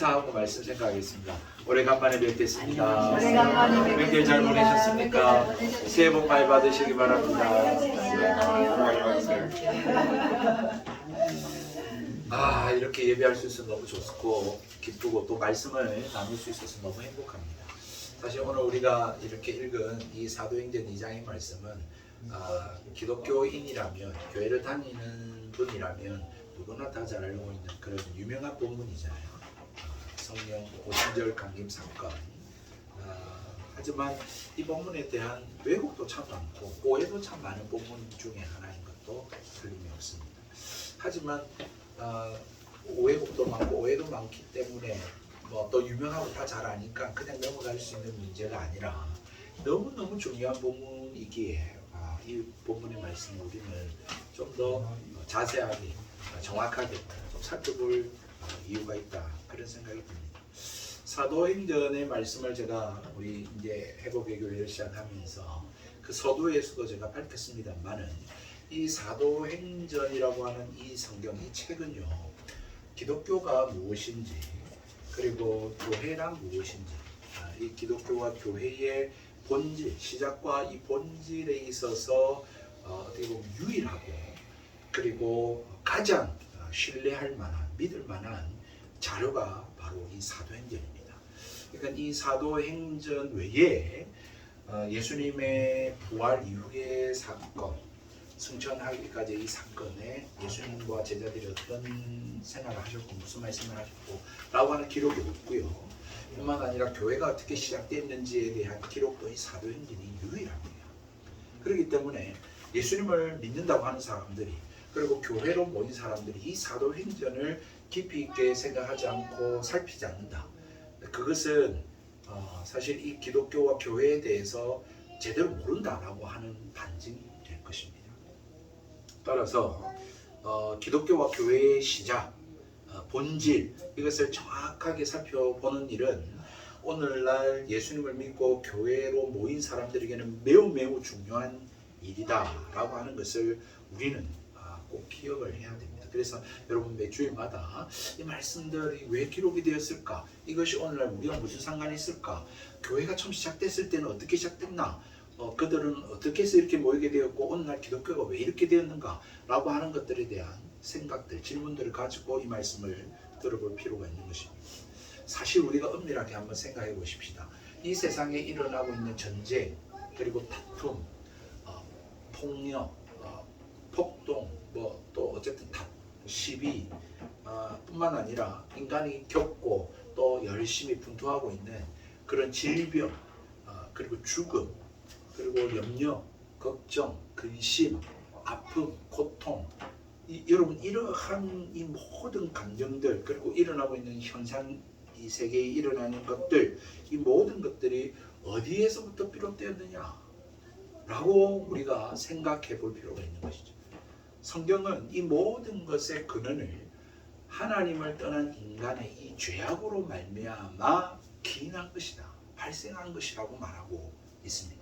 인사하고 말씀 생각하겠습니다. 오래간만에 뵙겠습니다. 오래간만에 명절 잘 보내셨습니까? 새해 복 많이 받으시기 바랍니다. 이렇게 예배할 수 있어서 너무 좋고 기쁘고 또 말씀을 나눌 수 있어서 너무 행복합니다. 사실 오늘 우리가 이렇게 읽은 이 사도행전 2장의 말씀은 기독교인이라면, 교회를 다니는 분이라면 누구나 다 잘 알고 있는 그런 유명한 본문이잖아요. 성령 오순절 강림 사건. 하지만 이 본문에 대한 왜곡도 참 많고 오해도 참 많은 본문 중에 하나인 것도 틀림이 없습니다. 하지만 왜곡도 많고 오해도 많기 때문에 또 유명하고 다 잘 아니까 그냥 넘어갈 수 있는 문제가 아니라 너무너무 중요한 본문이기에 이 본문의 말씀을 우리는 좀 더 자세하게 정확하게 좀 살펴볼 이유가 있다, 그런 생각이 듭니다. 사도행전의 말씀을 제가 우리 이제 회복의 교회를 시작하면서 그 서두에서도 제가 밝혔습니다만은 이 사도행전이라고 하는 이 성경, 이 책은요, 기독교가 무엇인지, 그리고 교회란 무엇인지, 이 기독교와 교회의 본질, 시작과 이 본질에 있어서 어떻게 보면 유일하고 그리고 가장 신뢰할 만한, 믿을 만한 자료가 바로 이 사도행전입니다. 그러니까 이 사도행전 외에 예수님의 부활 이후의 사건, 승천하기까지 이 사건에 예수님과 제자들이 어떤 생활을 하셨고 무슨 말씀을 하셨고 라고 하는 기록이 없고요. 뿐만 아니라 교회가 어떻게 시작됐는지에 대한 기록도 이 사도행전이 유일합니다. 그렇기 때문에 예수님을 믿는다고 하는 사람들이, 그리고 교회로 모인 사람들이 이 사도행전을 깊이 있게 생각하지 않고 살피지 않는다. 그것은 사실 이 기독교와 교회에 대해서 제대로 모른다라고 하는 반증이 될 것입니다. 따라서 기독교와 교회의 시작, 본질, 이것을 정확하게 살펴보는 일은 오늘날 예수님을 믿고 교회로 모인 사람들에게는 매우 중요한 일이다라고 하는 것을 우리는 꼭 기억을 해야 됩니다. 그래서 여러분 매 주일마다 이 말씀들이 왜 기록이 되었을까? 이것이 오늘날 우리가 무슨 상관이 있을까? 교회가 처음 시작됐을 때는 어떻게 시작됐나? 그들은 어떻게 해서 이렇게 모이게 되었고 오늘날 기독교가 왜 이렇게 되었는가? 라고 하는 것들에 대한 생각들, 질문들을 가지고 이 말씀을 들어볼 필요가 있는 것입니다. 사실 우리가 엄밀하게 한번 생각해 보십시다. 이 세상에 일어나고 있는 전쟁, 그리고 다툼, 폭력, 폭동, 또 어쨌든 시비 뿐만 아니라 인간이 겪고 또 열심히 분투하고 있는 그런 질병, 그리고 죽음, 그리고 염려, 걱정, 근심, 아픔, 고통, 여러분 이러한 이 모든 감정들, 그리고 일어나고 있는 현상, 이 세계에 일어나는 것들, 이 모든 것들이 어디에서부터 비롯되었느냐 라고 우리가 생각해 볼 필요가 있는 것이죠. 성경은 이 모든 것의 근원을 하나님을 떠난 인간의 이 죄악으로 말미암아 기인한 것이다, 발생한 것이라고 말하고 있습니다.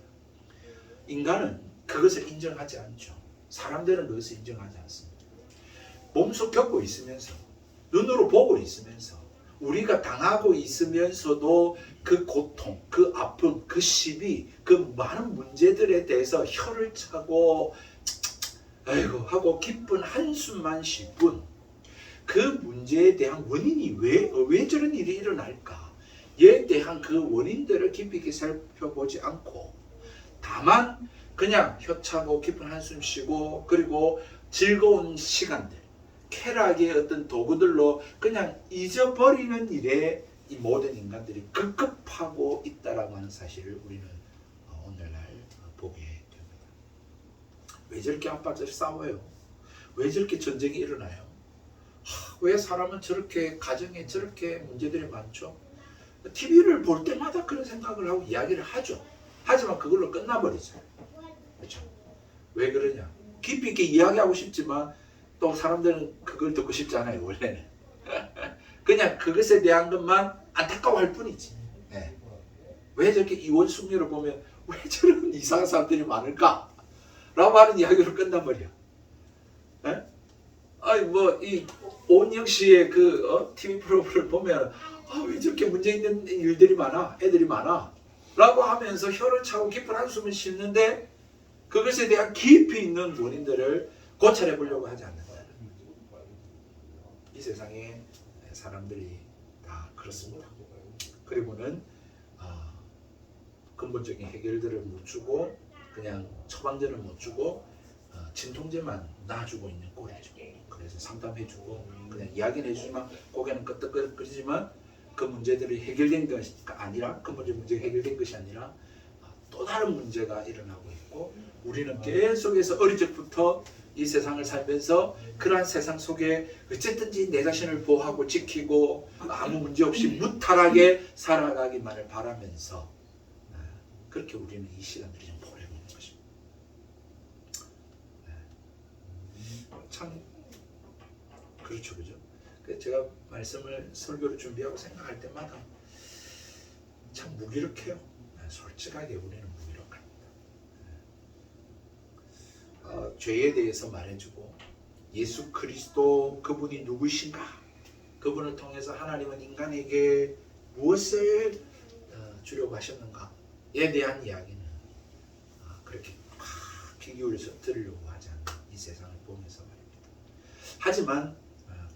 인간은 그것을 인정하지 않죠. 사람들은 그것을 인정하지 않습니다. 몸소 겪고 있으면서, 눈으로 보고 있으면서, 우리가 당하고 있으면서도 그 고통, 그 아픔, 그 시비, 그 많은 문제들에 대해서 혀를 차고 아이고 하고 깊은 한숨만 쉴 뿐, 그 문제에 대한 원인이 왜 저런 일이 일어날까에 대한 그 원인들을 깊이 있게 살펴보지 않고 다만 그냥 혀차고 깊은 한숨 쉬고 그리고 즐거운 시간들, 쾌락의 어떤 도구들로 그냥 잊어버리는 일에 이 모든 인간들이 급급하고 있다라고 하는 사실을 우리는 오늘날 보게 됩니다. 왜 저렇게 아빠들이 싸워요? 왜 저렇게 전쟁이 일어나요? 왜 사람은 저렇게 가정에 저렇게 문제들이 많죠? TV를 볼 때마다 그런 생각을 하고 이야기를 하죠. 하지만 그걸로 끝나버리죠. 그렇죠? 왜 그러냐? 깊이 있게 이야기하고 싶지만 또 사람들은 그걸 듣고 싶지 않아요, 원래는. 그냥 그것에 대한 것만 안타까워할 뿐이지. 네. 왜 저렇게 이혼 숙녀를 보면 왜 저런 이상한 사람들이 많을까? 라고 하는 이야기로 끝나버려. 네? 아니 뭐 이 오은영 씨의 그 TV 프로그램을 보면 왜 저렇게 문제 있는 일들이 많아, 애들이 많아 라고 하면서 혀를 차고 깊은 한숨을 쉬는데 그것에 대한 깊이 있는 원인들을 고찰해 보려고 하지 않는다. 이 세상에 사람들이 다 그렇습니다. 그리고는 근본적인 해결들을 못 주고 그냥 처방전을 못 주고 진통제만 놔주고 있는 꼴이죠. 그래서 상담해주고 그냥 이야기는 해주지만 고개는 끄덕끄덕거리지만 그 문제들이 해결된 것이 아니라 근본적 문제가 해결된 것이 아니라 또 다른 문제가 일어나고 있고 우리는 계속해서 어릴 적부터 이 세상을 살면서 그러한 세상 속에 어쨌든지 내 자신을 보호하고 지키고 아무 문제 없이 무탈하게 살아가기만을 바라면서 그렇게 우리는 이 시간들을 좀 보내고 있는 것입니다. 참 그렇죠, 그죠? 제가 말씀을 설교를 준비하고 생각할 때마다 참 무기력해요. 솔직하게 우리는 무기력합니다. 죄에 대해서 말해주고 예수 그리스도 그분이 누구신가? 그분을 통해서 하나님은 인간에게 무엇을 주려고 하셨는가에 대한 이야기는 그렇게 귀 기울여서 들으려고 하지 않는 이 세상을 보면서 말입니다. 하지만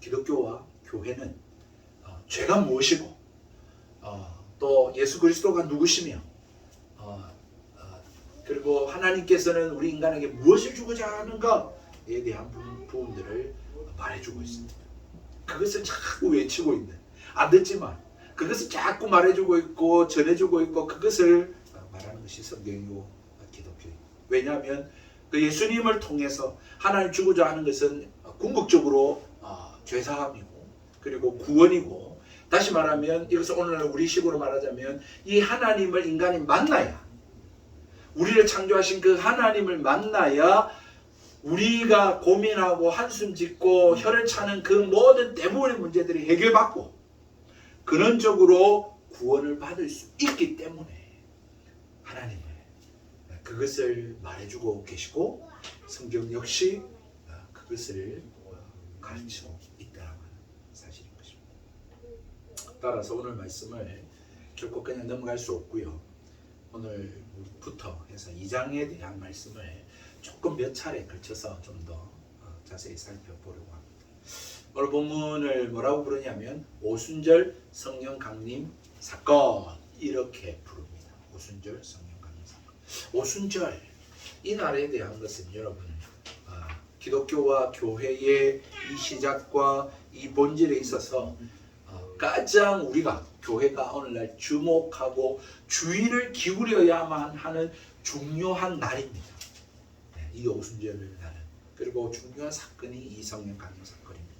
기독교와 교회는 죄가 무엇이고 또 예수 그리스도가 누구시며 그리고 하나님께서는 우리 인간에게 무엇을 주고자 하는가에 대한 부분들을 말해주고 있습니다. 그것을 자꾸 외치고 있는 안 듣지만 그것을 자꾸 말해주고 있고 전해주고 있고 그것을 말하는 것이 성경이고 기독교입니다. 왜냐하면 그 예수님을 통해서 하나님 주고자 하는 것은 궁극적으로 죄사함이고 그리고 구원이고 다시 말하면 이것을 오늘날 우리식으로 말하자면 이 하나님을 인간이 만나야 우리를 창조하신 그 하나님을 만나야 우리가 고민하고 한숨 짓고 혀를 차는 그 모든 대부분의 문제들이 해결받고 근원적으로 구원을 받을 수 있기 때문에 하나님은 그것을 말해주고 계시고 성경 역시 그것을 가르치고 있다는 사실인 것입니다. 따라서 오늘 말씀을 결코 그냥 넘어갈 수 없고요. 오늘부터 해서 2장에 대한 말씀을 조금 몇 차례 걸쳐서 좀 더 자세히 살펴보려고 합니다. 오늘 본문을 뭐라고 부르냐면 오순절 성령 강림 사건 이렇게 부릅니다. 오순절 성령 강림 사건. 오순절 이 날에 대한 것은 여러분 기독교와 교회의 이 시작과 이 본질에 있어서 가장 우리가 교회가 오늘날 주목하고 주의를 기울여야만 하는 중요한 날입니다. 이 오순절 날은. 그리고 중요한 사건이 이 성령 강림 사건입니다.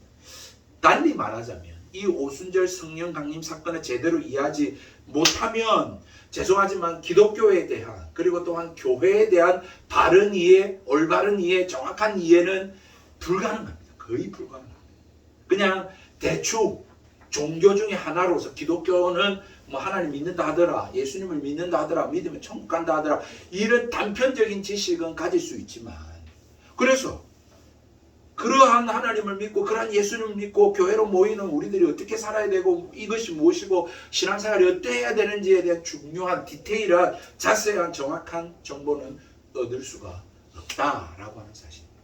달리 말하자면 이 오순절 성령 강림 사건을 제대로 이해하지 못하면 죄송하지만 기독교에 대한 그리고 또한 교회에 대한 바른 이해, 올바른 이해, 정확한 이해는 불가능합니다. 거의 불가능합니다. 그냥 대충 종교 중에 하나로서 기독교는 뭐 하나님 믿는다 하더라, 예수님을 믿는다 하더라, 믿으면 천국 간다 하더라 이런 단편적인 지식은 가질 수 있지만 그래서 그러한 하나님을 믿고 그러한 예수님을 믿고 교회로 모이는 우리들이 어떻게 살아야 되고 이것이 무엇이고 신앙생활이 어때야 되는지에 대한 중요한 디테일한 자세한 정확한 정보는 얻을 수가 없다라고 하는 사실입니다.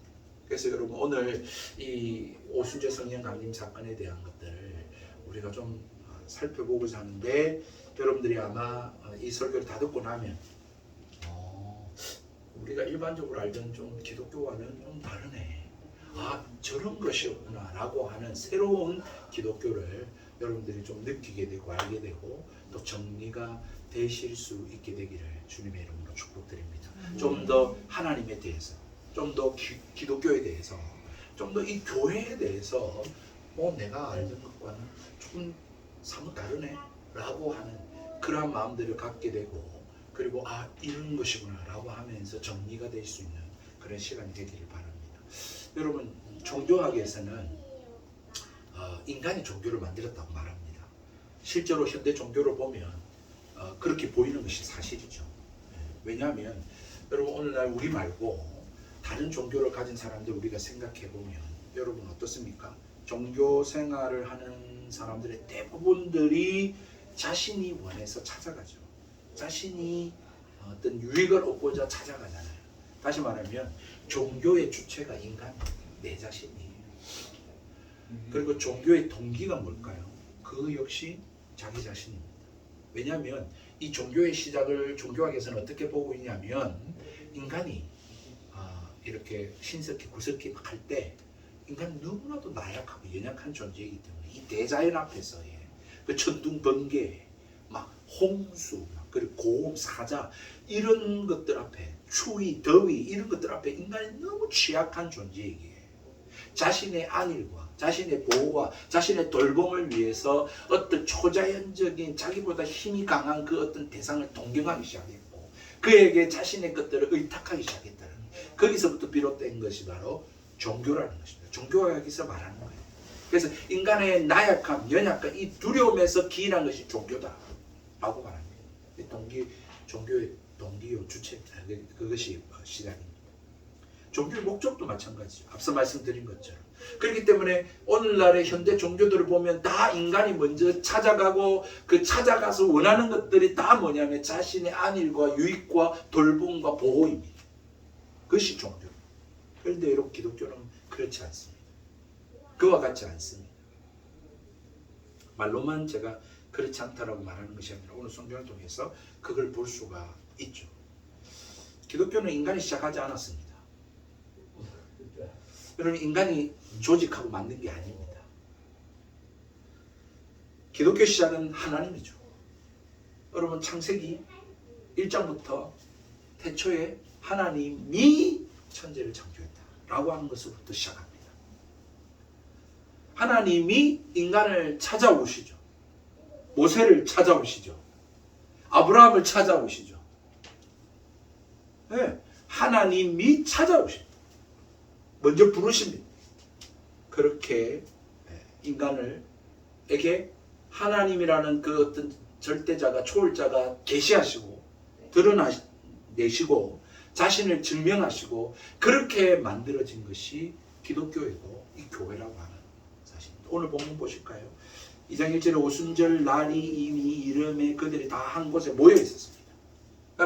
그래서 여러분 오늘 이 오순절 성령 강림 사건에 대한 것들을 우리가 좀 살펴보고자 하는데 여러분들이 아마 이 설교를 다 듣고 나면 우리가 일반적으로 알던 좀 기독교와는 좀 다르네. 저런 것이었구나 라고 하는 새로운 기독교를 여러분들이 좀 느끼게 되고 알게 되고 또 정리가 되실 수 있게 되기를 주님의 이름으로 축복드립니다. 좀 더 하나님에 대해서 좀 더 기독교에 대해서 좀 더 이 교회에 대해서 내가 알던 것과는 조금 사뭇 다르네 라고 하는 그러한 마음들을 갖게 되고 그리고 이런 것이구나 라고 하면서 정리가 될 수 있는 그런 시간이 되기를 바랍니다. 여러분 종교학에서는 인간이 종교를 만들었다고 말합니다. 실제로 현대 종교를 보면 그렇게 보이는 것이 사실이죠. 왜냐하면 여러분 오늘날 우리 말고 다른 종교를 가진 사람들 우리가 생각해 보면 여러분 어떻습니까? 종교 생활을 하는 사람들의 대부분들이 자신이 원해서 찾아가죠. 자신이 어떤 유익을 얻고자 찾아가잖아요. 다시 말하면 종교의 주체가 인간입니다. 내 자신이에요. 그리고 종교의 동기가 뭘까요? 그 역시 자기 자신입니다. 왜냐하면 이 종교의 시작을 종교학에서는 어떻게 보고 있냐면 인간이 이렇게 신석기 구석기 막 할 때 인간은 누구나도 나약하고 연약한 존재이기 때문에 이 대자연 앞에서의 그 천둥 번개, 막 홍수, 그리고 고음, 사자 이런 것들 앞에 추위, 더위 이런 것들 앞에 인간이 너무 취약한 존재이기에 자신의 안일과 자신의 보호와 자신의 돌봄을 위해서 어떤 초자연적인 자기보다 힘이 강한 그 어떤 대상을 동경하기 시작했고 그에게 자신의 것들을 의탁하기 시작했다는 거기서부터 비롯된 것이 바로 종교라는 것입니다. 종교가 여기서 말하는 거예요. 그래서 인간의 나약함, 연약함, 이 두려움에서 기인한 것이 종교다 라고 말합니다. 종교의 동기요 주체입니다. 그것이 시작입니다. 종교의 목적도 마찬가지죠. 앞서 말씀드린 것처럼. 그렇기 때문에 오늘날의 현대 종교들을 보면 다 인간이 먼저 찾아가고 그 찾아가서 원하는 것들이 다 뭐냐면 자신의 안일과 유익과 돌봄과 보호입니다. 그것이 종교입니다. 그런데 여러분 기독교는 그렇지 않습니다. 그와 같지 않습니다. 말로만 제가 그렇지 않다라고 말하는 것이 아니라 오늘 성경을 통해서 그걸 볼 수가 있죠. 기독교는 인간이 시작하지 않았습니다. 여러분 인간이 조직하고 만든 게 아닙니다. 기독교 시작은 하나님이죠. 여러분 창세기 1장부터 태초에 하나님이 천지를 창조했다 라고 하는 것부터 시작합니다. 하나님이 인간을 찾아오시죠. 모세를 찾아오시죠. 아브라함을 찾아오시죠. 네, 하나님이 찾아오십니다. 먼저 부르십니다. 그렇게 인간에게 하나님이라는 그 어떤 절대자가 초월자가 계시하시고 드러내시고 자신을 증명하시고 그렇게 만들어진 것이 기독교이고 이 교회라고 하는 사실입니다. 오늘 본문 보실까요? 2장 1절에 오순절 날이 이미 이름에 그들이 다 한 곳에 모여 있었습니다.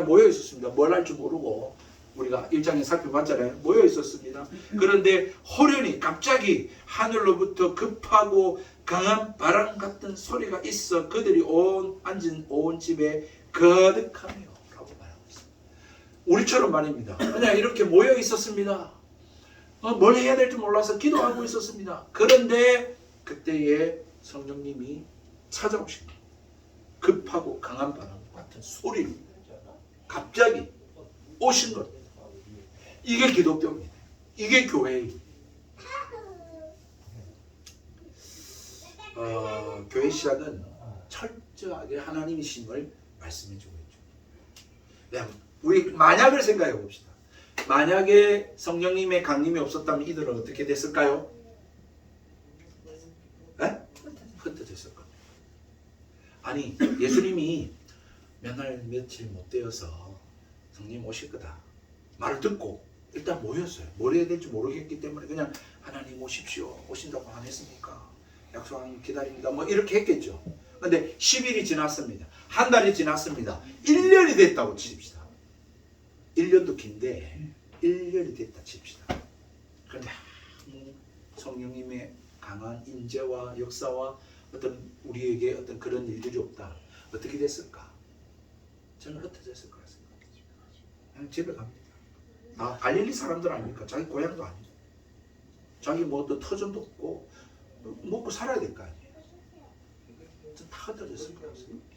모여 있었습니다. 뭘 할 줄 모르고 우리가 1장에 살펴봤잖아요. 모여 있었습니다. 그런데 호련히 갑자기 하늘로부터 급하고 강한 바람 같은 소리가 있어 그들이 앉은 온 집에 가득하며 라고 말하고 있습니다. 우리처럼 말입니다. 그냥 이렇게 모여 있었습니다. 뭘 해야 될지 몰라서 기도하고 있었습니다. 그런데 그때에 성령님이 찾아오십니다. 급하고 강한 바람 같은 소리로 갑자기 오신 것. 이게 기독교입니다. 이게 교회입니다. 교회 시작은 철저하게 하나님이심을 말씀해주고 있죠. 우리 만약을 생각해 봅시다. 만약에 성령님의 강림이 없었다면 이들은 어떻게 됐을까요? 흩어졌을 겁니다. 아니 예수님이 몇 날 며칠 못 되어서 성령 오실 거다 말을 듣고 일단 모였어요. 뭘 해야 될지 모르겠기 때문에 그냥 하나님 오십시오. 오신다고 안 했습니까? 약속한 기다립니다. 뭐 이렇게 했겠죠. 근데 10일이 지났습니다. 한 달이 지났습니다. 1년이 됐다고 칩시다. 1년도 긴데 1년이 됐다 칩시다. 그런데 성령님의 강한 임재와 역사와 어떤 우리에게 어떤 그런 일들이 없다. 어떻게 됐을까? 저는 흩어졌을 거라 생각합니다. 그냥 집에 갑니다. 갈릴리 사람들 아닙니까? 자기 고향도 아니고 자기 뭐 또 터전도 없고 먹고 살아야 될 거 아니에요. 다 흩어졌을 거라 생각합니다.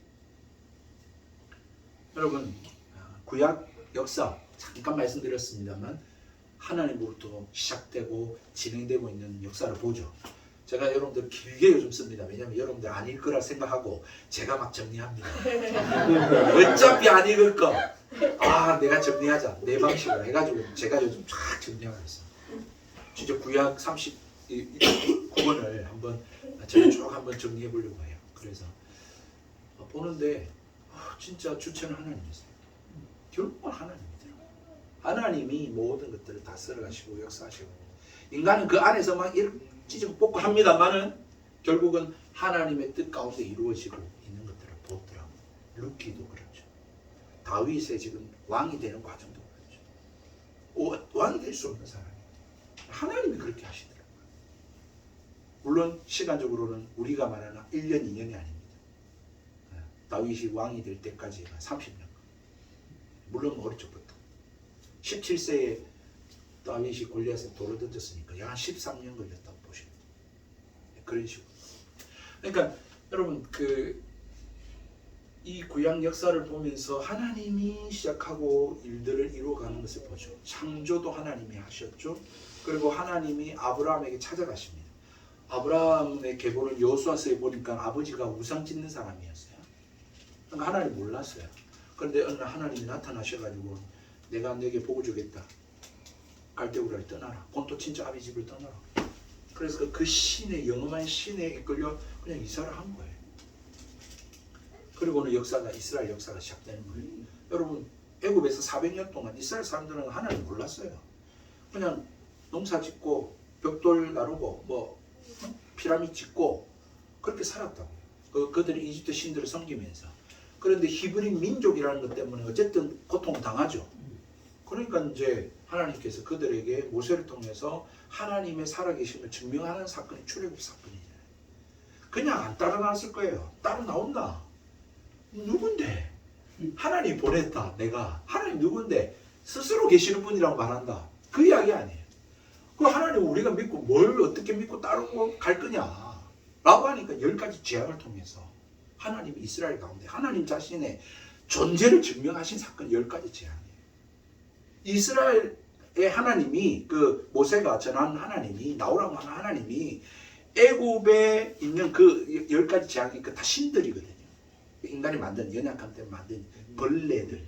여러분 구약 역사 잠깐 말씀드렸습니다만 하나님으로부터 시작되고 진행되고 있는 역사를 보죠. 제가 여러분들 길게 요즘 씁니다. 왜냐하면 여러분들 안 읽을 거라 생각하고 제가 막 정리합니다. 어차피 안 읽을 거. 내가 정리하자. 내 방식으로 해가지고 제가 요즘 쫙 정리하고 있습니다. 진짜 구약 39권을 한번 제가 쭉 한번 정리해 보려고 해요. 그래서 보는데 진짜 주체는 하나님이세요. 결국은 하나님이더라고요. 하나님이 모든 것들을 다 썰어가시고 역사하시고 인간은 그 안에서 막 이렇게 찢고 뽑고 합니다만은 결국은 하나님의 뜻 가운데 이루어지고 있는 것들을 보더라고요. 루키도 그렇죠. 다윗의 지금 왕이 되는 과정도 그렇죠. 왕이 될 수 없는 사람이에요. 하나님이 그렇게 하시더라고요. 물론 시간적으로는 우리가 말하는 1년, 2년이 아닙니다. 다윗이 왕이 될 때까지가 30년. 물론 어릴 적부터. 17세에 다윗이 골리앗에 돌을 던졌으니까 약 13년 걸렸다고 보시면 돼요. 그런 식으로. 그러니까 여러분 이 구약 역사를 보면서 하나님이 시작하고 일들을 이루어가는 것을 보죠. 창조도 하나님이 하셨죠. 그리고 하나님이 아브라함에게 찾아가십니다. 아브라함의 계보를 여호수아서에 보니까 아버지가 우상 짓는 사람이었어요. 그러니까 하나님 몰랐어요. 그런데 어느 날 하나님이 나타나셔가지고 내가 너에게 복을 주겠다. 갈대우라를 떠나라. 본토 친척 아비 집을 떠나라. 그래서 그 신의 영험한 신에 이끌려 그냥 이사를 한 거예요. 그리고는 역사가 이스라엘 역사가 시작되는 거예요. 여러분 애굽에서 400년 동안 이스라엘 사람들은 하나님 몰랐어요. 그냥 농사 짓고 벽돌 나르고 뭐 피라미드 짓고 그렇게 살았다고요. 그들이 이집트 신들을 섬기면서. 그런데 히브리 민족이라는 것 때문에 어쨌든 고통을 당하죠. 그러니까 이제 하나님께서 그들에게 모세를 통해서 하나님의 살아계심을 증명하는 사건이 출애굽 사건이잖아요. 그냥 안 따라 나왔을 거예요. 따로 나온다. 누군데? 하나님 보냈다. 내가. 하나님 누군데? 스스로 계시는 분이라고 말한다. 그 이야기 아니에요. 그 하나님 우리가 믿고 뭘 어떻게 믿고 따르고 갈 거냐 라고 하니까 10가지 재앙을 통해서 하나님이 이스라엘 가운데 하나님 자신의 존재를 증명하신 사건 10가지 재앙이에요. 이스라엘의 하나님이 그 모세가 전한 하나님이 나오라고 하는 하나님이 애굽에 있는 그 10가지 재앙이 다 신들이거든요. 인간이 만든 연약함 때문에 만든 벌레들,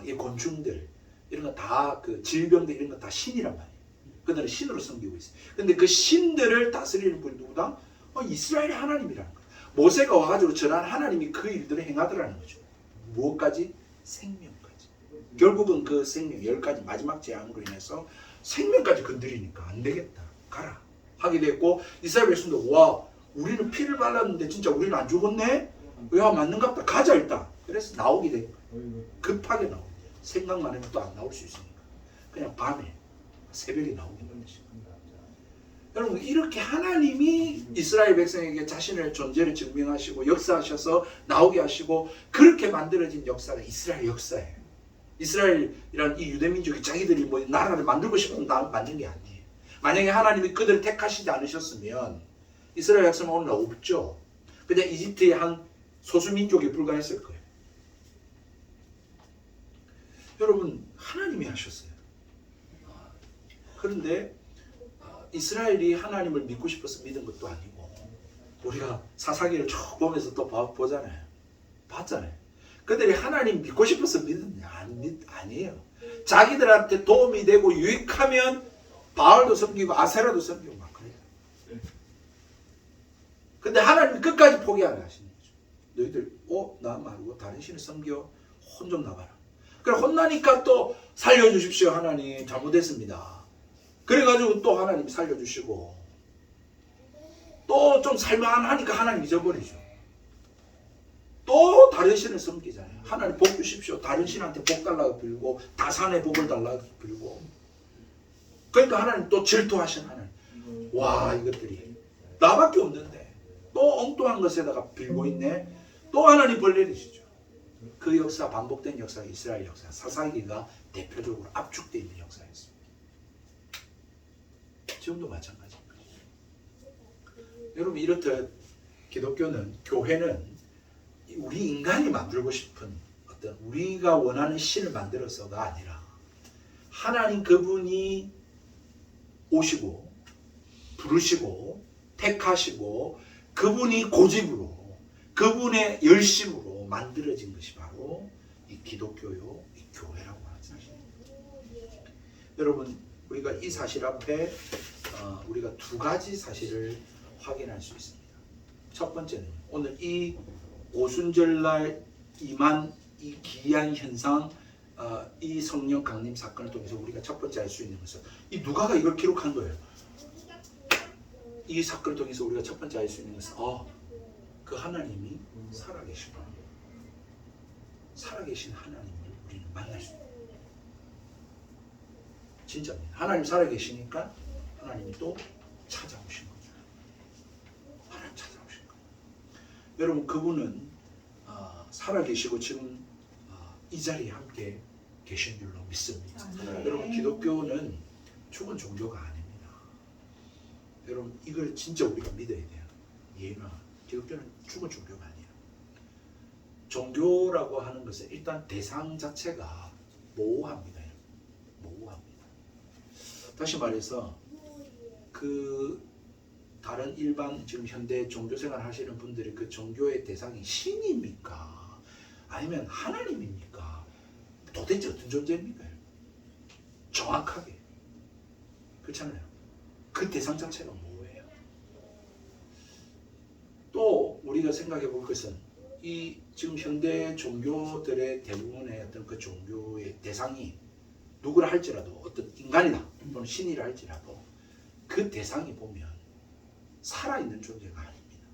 이 곤충들 이런 거 다 그 질병들 이런 거 다 신이란 말이에요. 그들은 신으로 섬기고 있어요. 근데 그 신들을 다스리는 분이 누구다? 이스라엘의 하나님이라는 거예요. 모세가 와가지고 전한 하나님이 그 일들을 행하더라는 거죠. 무엇까지? 생명까지. 결국은 그 생명 10가지 마지막 재앙으로 인해서 생명까지 건드리니까 안 되겠다. 가라. 하게 됐고 이스라엘 백성도 와 우리는 피를 발랐는데 진짜 우리는 안 죽었네? 야 맞는갑다. 가자 일단. 그래서 나오게 된 거예요. 급하게 나오고 생각만 하면 또 안 나올 수 있으니까 그냥 밤에 새벽에 나오게 된 것이죠. 여러분 이렇게 하나님이 이스라엘 백성에게 자신의 존재를 증명하시고 역사하셔서 나오게 하시고 그렇게 만들어진 역사가 이스라엘 역사예요. 이스라엘이란 이 유대민족이 자기들이 뭐 나라를 만들고 싶으면 만든 게 아니에요. 만약에 하나님이 그들을 택하시지 않으셨으면 이스라엘 역사는 오늘 없죠. 그냥 이집트의 한 소수민족에 불과했을 거예요. 여러분 하나님이 하셨어요. 그런데 이스라엘이 하나님을 믿고 싶어서 믿은 것도 아니고 우리가 사사기를 쭉 보면서 또 보잖아요. 봤잖아요. 그들이 하나님 믿고 싶어서 믿었냐? 아니에요. 자기들한테 도움이 되고 유익하면 바알도 섬기고 아세라도 섬기고 막 그래요. 근데 하나님이 끝까지 포기 안 하시는 거죠. 너희들 나 말고 다른 신을 섬겨 혼 좀 나가라. 그래 혼나니까 또 살려주십시오. 하나님 잘못했습니다. 그래가지고 또 하나님이 살려주시고 또 좀 살만하니까 하나님 잊어버리죠. 또 다른 신을 섬기잖아요. 하나님 복 주십시오. 다른 신한테 복 달라고 빌고 다산의 복을 달라고 빌고 그러니까 하나님 또 질투하신 하나님. 와 이것들이 나밖에 없는데 또 엉뚱한 것에다가 빌고 있네. 또 하나님 벌 내리시죠. 그 역사 반복된 역사가 이스라엘 역사 사사기가 대표적으로 압축되어 있는 역사였습니다. 지금도 마찬가지입니다. 여러분 이렇듯 기독교는 교회는 우리 인간이 만들고 싶은 어떤 우리가 원하는 신을 만들어서가 아니라 하나님 그분이 오시고 부르시고 택하시고 그분이 고집으로 그분의 열심으로 만들어진 것이 바로 이 기독교요, 이 교회라고 하는 사실입니다. 여러분 우리가 이 사실 앞에 우리가 두 가지 사실을 확인할 수 있습니다. 첫 번째는 오늘 이 오순절날 임한 이 기이한 현상, 이 성령 강림 사건을 통해서 우리가 첫 번째 알 수 있는 것은 이 누가가 이걸 기록한 거예요. 이 사건을 통해서 우리가 첫 번째 알 수 있는 것은 그 하나님이 살아계시구나. 살아계신 하나님을 우리는 만날 수 있다. 진짜입니다. 하나님 살아계시니까 하나님이 또 찾아오신 거죠. 하나님 찾아오신 거예요. 여러분 그분은 살아계시고 지금 이 자리에 함께 계신 줄로 믿습니다. 여러분 기독교는 죽은 종교가 아닙니다. 여러분 이걸 진짜 우리가 믿어야 돼요. 예나 기독교는 죽은 종교가 아니에요. 종교라고 하는 것은 일단 대상 자체가 모호합니다. 모호합니다. 다시 말해서 그 다른 일반 지금 현대 종교생활 하시는 분들이 그 종교의 대상이 신입니까? 아니면 하나님입니까? 도대체 어떤 존재입니까? 정확하게 그렇잖아요. 그 대상 자체가 뭐예요? 또 우리가 생각해 볼 것은 이 지금 현대 종교들의 대부분의 어떤 그 종교의 대상이 누구라 할지라도 어떤 인간이나 또는 신이라 할지라도 그 대상이 보면 살아있는 존재가 아닙니다.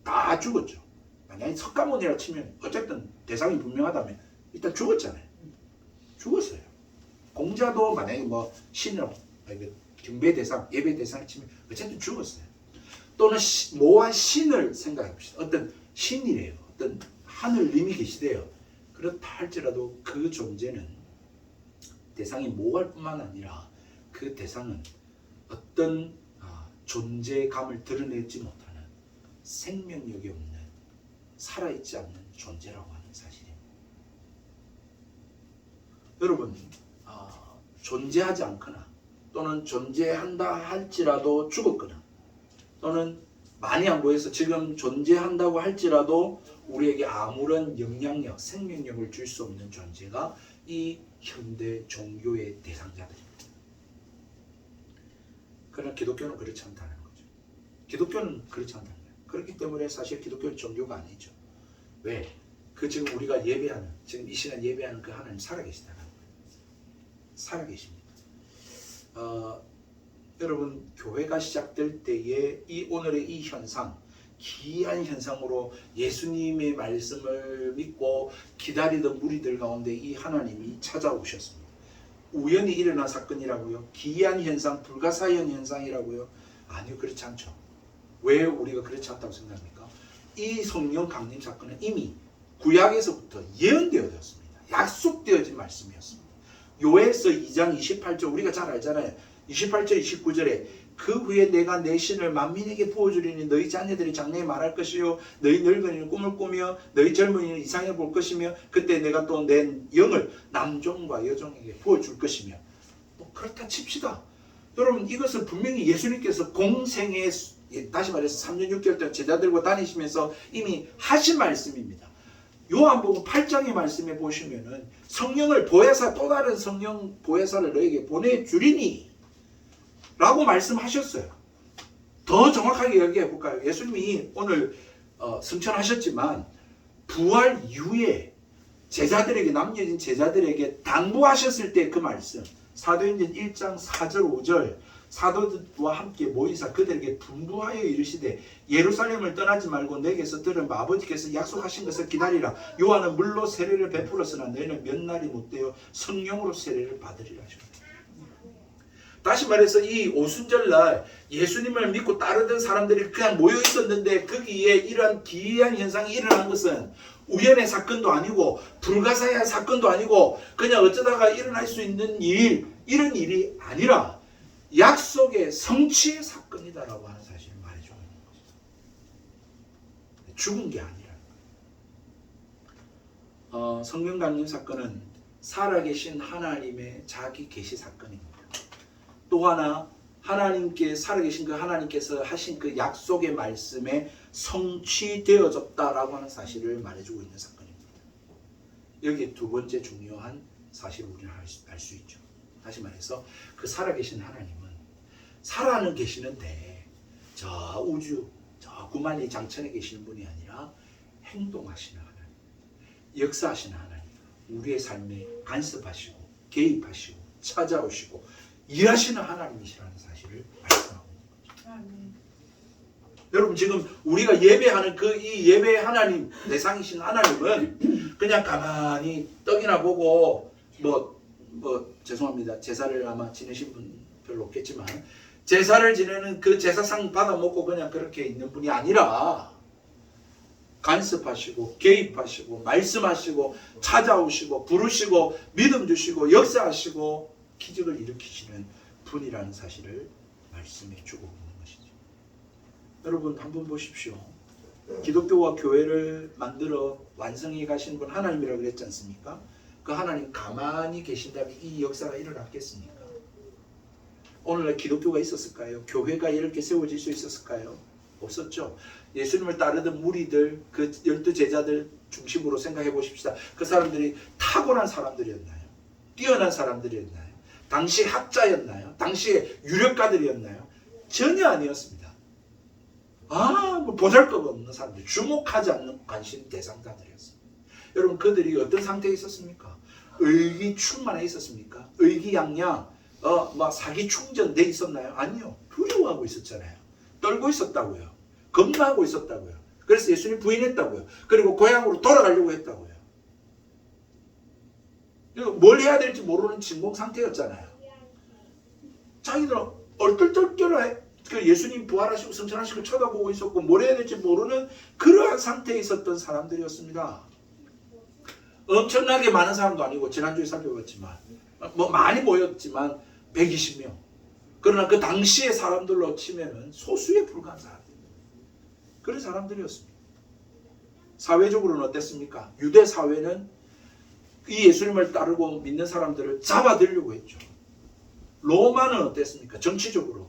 다 죽었죠. 만약에 석가모니라 치면 어쨌든 대상이 분명하다면 일단 죽었잖아요. 죽었어요. 공자도 만약에 뭐 신이라고 경배 대상, 예배 대상을 치면 어쨌든 죽었어요. 또는 모한 신을 생각해 봅시다. 어떤 신이래요. 어떤 하늘님이 계시대요. 그렇다 할지라도 그 존재는 대상이 모호할 뿐만 아니라 그 대상은 어떤 존재감을 드러내지 못하는 생명력이 없는 살아있지 않는 존재라고 하는 사실입니다. 여러분 존재하지 않거나 또는 존재한다 할지라도 죽었거나 또는 많이 안 보여서 지금 존재한다고 할지라도 우리에게 아무런 영향력, 생명력을 줄 수 없는 존재가 이 현대 종교의 대상자들입니다. 그러나 기독교는 그렇지 않다는 거죠. 기독교는 그렇지 않다는 거예요. 그렇기 때문에 사실 기독교는 종교가 아니죠. 왜? 그 지금 우리가 예배하는, 지금 이 시간 예배하는 그 하나님 살아계시다는 거예요. 살아계십니다. 여러분 교회가 시작될 때에 이 오늘의 이 현상, 기이한 현상으로 예수님의 말씀을 믿고 기다리던 무리들 가운데 이 하나님이 찾아오셨습니다. 우연히 일어난 사건이라고요? 기이한 현상, 불가사의한 현상이라고요? 아니요, 그렇지 않죠. 왜 우리가 그렇지 않다고 생각합니까? 이 성령 강림 사건은 이미 구약에서부터 예언되어졌습니다. 약속되어진 말씀이었습니다. 요엘서 2장 28절 우리가 잘 알잖아요. 28절 29절에 그 후에 내가 내 신을 만민에게 부어주리니 너희 자녀들이 장래에 말할 것이요 너희 늙은이는 꿈을 꾸며 너희 젊은이는 이상해 볼 것이며 그때 내가 또 내 영을 남종과 여종에게 부어줄 것이며 뭐 그렇다 칩시다. 여러분 이것은 분명히 예수님께서 공생에 다시 말해서 3년 6개월 동안 제자들과 다니시면서 이미 하신 말씀입니다. 요한복음 8장의 말씀에 보시면은 성령을 보혜사 또 다른 성령 보혜사를 너에게 보내주리니 라고 말씀하셨어요. 더 정확하게 얘기해 볼까요? 예수님이 오늘 승천하셨지만 부활 이후에 제자들에게 남겨진 제자들에게 당부하셨을 때 그 말씀 사도행전 1장 4절 5절 사도들과 함께 모이사 그들에게 분부하여 이르시되 예루살렘을 떠나지 말고 내게서 들은 아버지께서 약속하신 것을 기다리라. 요한은 물로 세례를 베풀었으나 너희는 몇 날이 못되어 성령으로 세례를 받으리라 하셨다. 다시 말해서 이 오순절날 예수님을 믿고 따르던 사람들이 그냥 모여 있었는데 거기에 이런 기이한 현상이 일어난 것은 우연의 사건도 아니고 불가사의한 사건도 아니고 그냥 어쩌다가 일어날 수 있는 이런 일이 아니라 약속의 성취의 사건이다라고 하는 사실을 말해주고 있는 것이죠. 죽은 게 아니라 성령 강림 사건은 살아계신 하나님의 자기 계시 사건입니다. 또 하나 하나님께 살아계신 그 하나님께서 하신 그 약속의 말씀에 성취되어졌다라고 하는 사실을 말해주고 있는 사건입니다. 여기에 두 번째 중요한 사실을 우리는 알 수 있죠. 다시 말해서 그 살아계신 하나님은 살아는 계시는데 저 우주 저 구만리 장천에 계시는 분이 아니라 행동하시는 하나님, 역사하시는 하나님, 우리의 삶에 간섭하시고 개입하시고 찾아오시고 일하시는 하나님이시라는 사실을 말씀하고 있는 거죠. 여러분 지금 우리가 예배하는 이 예배 하나님, 대상이신 하나님은 그냥 가만히 떡이나 보고 뭐 죄송합니다. 제사를 아마 지내신 분 별로 없겠지만 제사를 지내는 그 제사상 받아 먹고 그냥 그렇게 있는 분이 아니라 간섭하시고 개입하시고 말씀하시고 찾아오시고 부르시고 믿음 주시고 역사하시고 기적을 일으키시는 분이라는 사실을 말씀해 주고 있는 것이죠. 여러분 한번 보십시오. 기독교와 교회를 만들어 완성해 가신 분 하나님이라고 그랬지 않습니까? 그 하나님 가만히 계신다면 이 역사가 일어났겠습니까? 오늘날 기독교가 있었을까요? 교회가 이렇게 세워질 수 있었을까요? 없었죠. 예수님을 따르던 무리들, 그 12제자들 중심으로 생각해 보십시다. 그 사람들이 탁월한 사람들이었나요? 뛰어난 사람들이었나요? 당시 학자였나요? 당시에 유력가들이었나요? 전혀 아니었습니다. 뭐 보잘것없는 사람들, 주목하지 않는 관심 대상자들이었습니다. 여러분 그들이 어떤 상태에 있었습니까? 의기충만해 있었습니까? 의기양양, 사기 충전돼 있었나요? 아니요. 두려워하고 있었잖아요. 떨고 있었다고요. 겁나고 있었다고요. 그래서 예수님 부인했다고요. 그리고 고향으로 돌아가려고 했다고요. 뭘 해야 될지 모르는 진공 상태였잖아요. 자기들은 얼떨떨결해 예수님 부활하시고 승천하시고 쳐다보고 있었고 뭘 해야 될지 모르는 그러한 상태에 있었던 사람들이었습니다. 엄청나게 많은 사람도 아니고 지난주에 살펴봤지만 많이 모였지만 120명. 그러나 그 당시의 사람들로 치면은 소수에 불과한 사람들입니다. 그런 사람들이었습니다. 사회적으로는 어땠습니까? 유대 사회는 이 예수님을 따르고 믿는 사람들을 잡아들려고 했죠. 로마는 어땠습니까? 정치적으로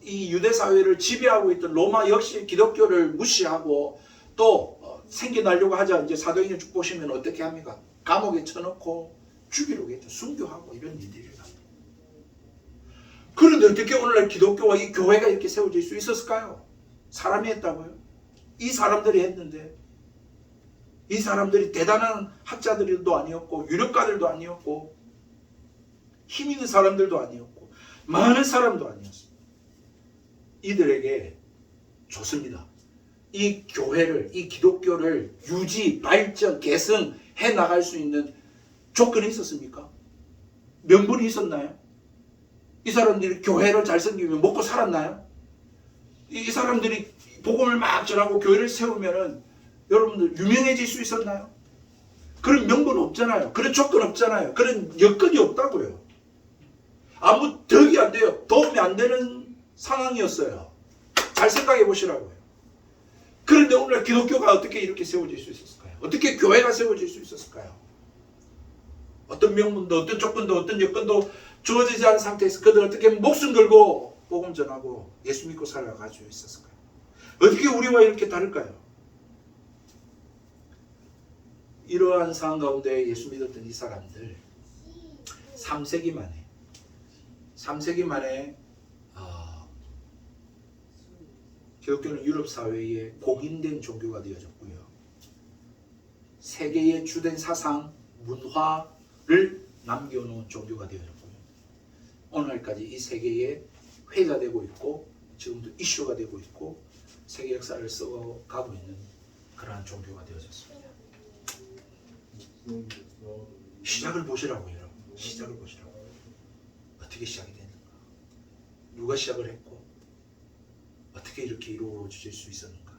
이 유대 사회를 지배하고 있던 로마 역시 기독교를 무시하고 또 생겨나려고 하자. 이제 사도행전 쭉 보시면 어떻게 합니까? 감옥에 쳐넣고 죽이려고 했죠. 순교하고 이런 일들이 일어납니다. 그런데 어떻게 오늘날 기독교와 이 교회가 이렇게 세워질 수 있었을까요? 사람이 했다고요? 이 사람들이 했는데 이 사람들이 대단한 학자들도 아니었고 유력가들도 아니었고 힘 있는 사람들도 아니었고 많은 사람도 아니었습니다. 이들에게 좋습니다. 이 교회를, 이 기독교를 유지, 발전, 계승해 나갈 수 있는 조건이 있었습니까? 명분이 있었나요? 이 사람들이 교회를 잘 섬기면 먹고 살았나요? 이 사람들이 복음을 막 전하고 교회를 세우면은 여러분들 유명해질 수 있었나요? 그런 명분 없잖아요. 그런 조건 없잖아요. 그런 여건이 없다고요. 아무 덕이 안 돼요. 도움이 안 되는 상황이었어요. 잘 생각해 보시라고요. 그런데 오늘 기독교가 어떻게 이렇게 세워질 수 있었을까요? 어떻게 교회가 세워질 수 있었을까요? 어떤 명분도 어떤 조건도 어떤 여건도 주어지지 않은 상태에서 그들 어떻게 목숨 걸고 복음 전하고 예수 믿고 살아갈 수 있었을까요? 어떻게 우리와 이렇게 다를까요? 이러한 상황 가운데 예수 믿었던 이 사람들 3세기 만에 기독교는 유럽 사회에 공인된 종교가 되어졌고요. 세계의 주된 사상, 문화를 남겨놓은 종교가 되어졌고요. 오늘날까지 이 세계에 회자되고 있고 지금도 이슈가 되고 있고 세계 역사를 써가고 있는 그러한 종교가 되어졌습니다. 시작을 보시라고요. 여러분. 시작을 보시라고요. 어떻게 시작이 됐는가? 누가 시작을 했고 어떻게 이렇게 이루어질 수 있었는가?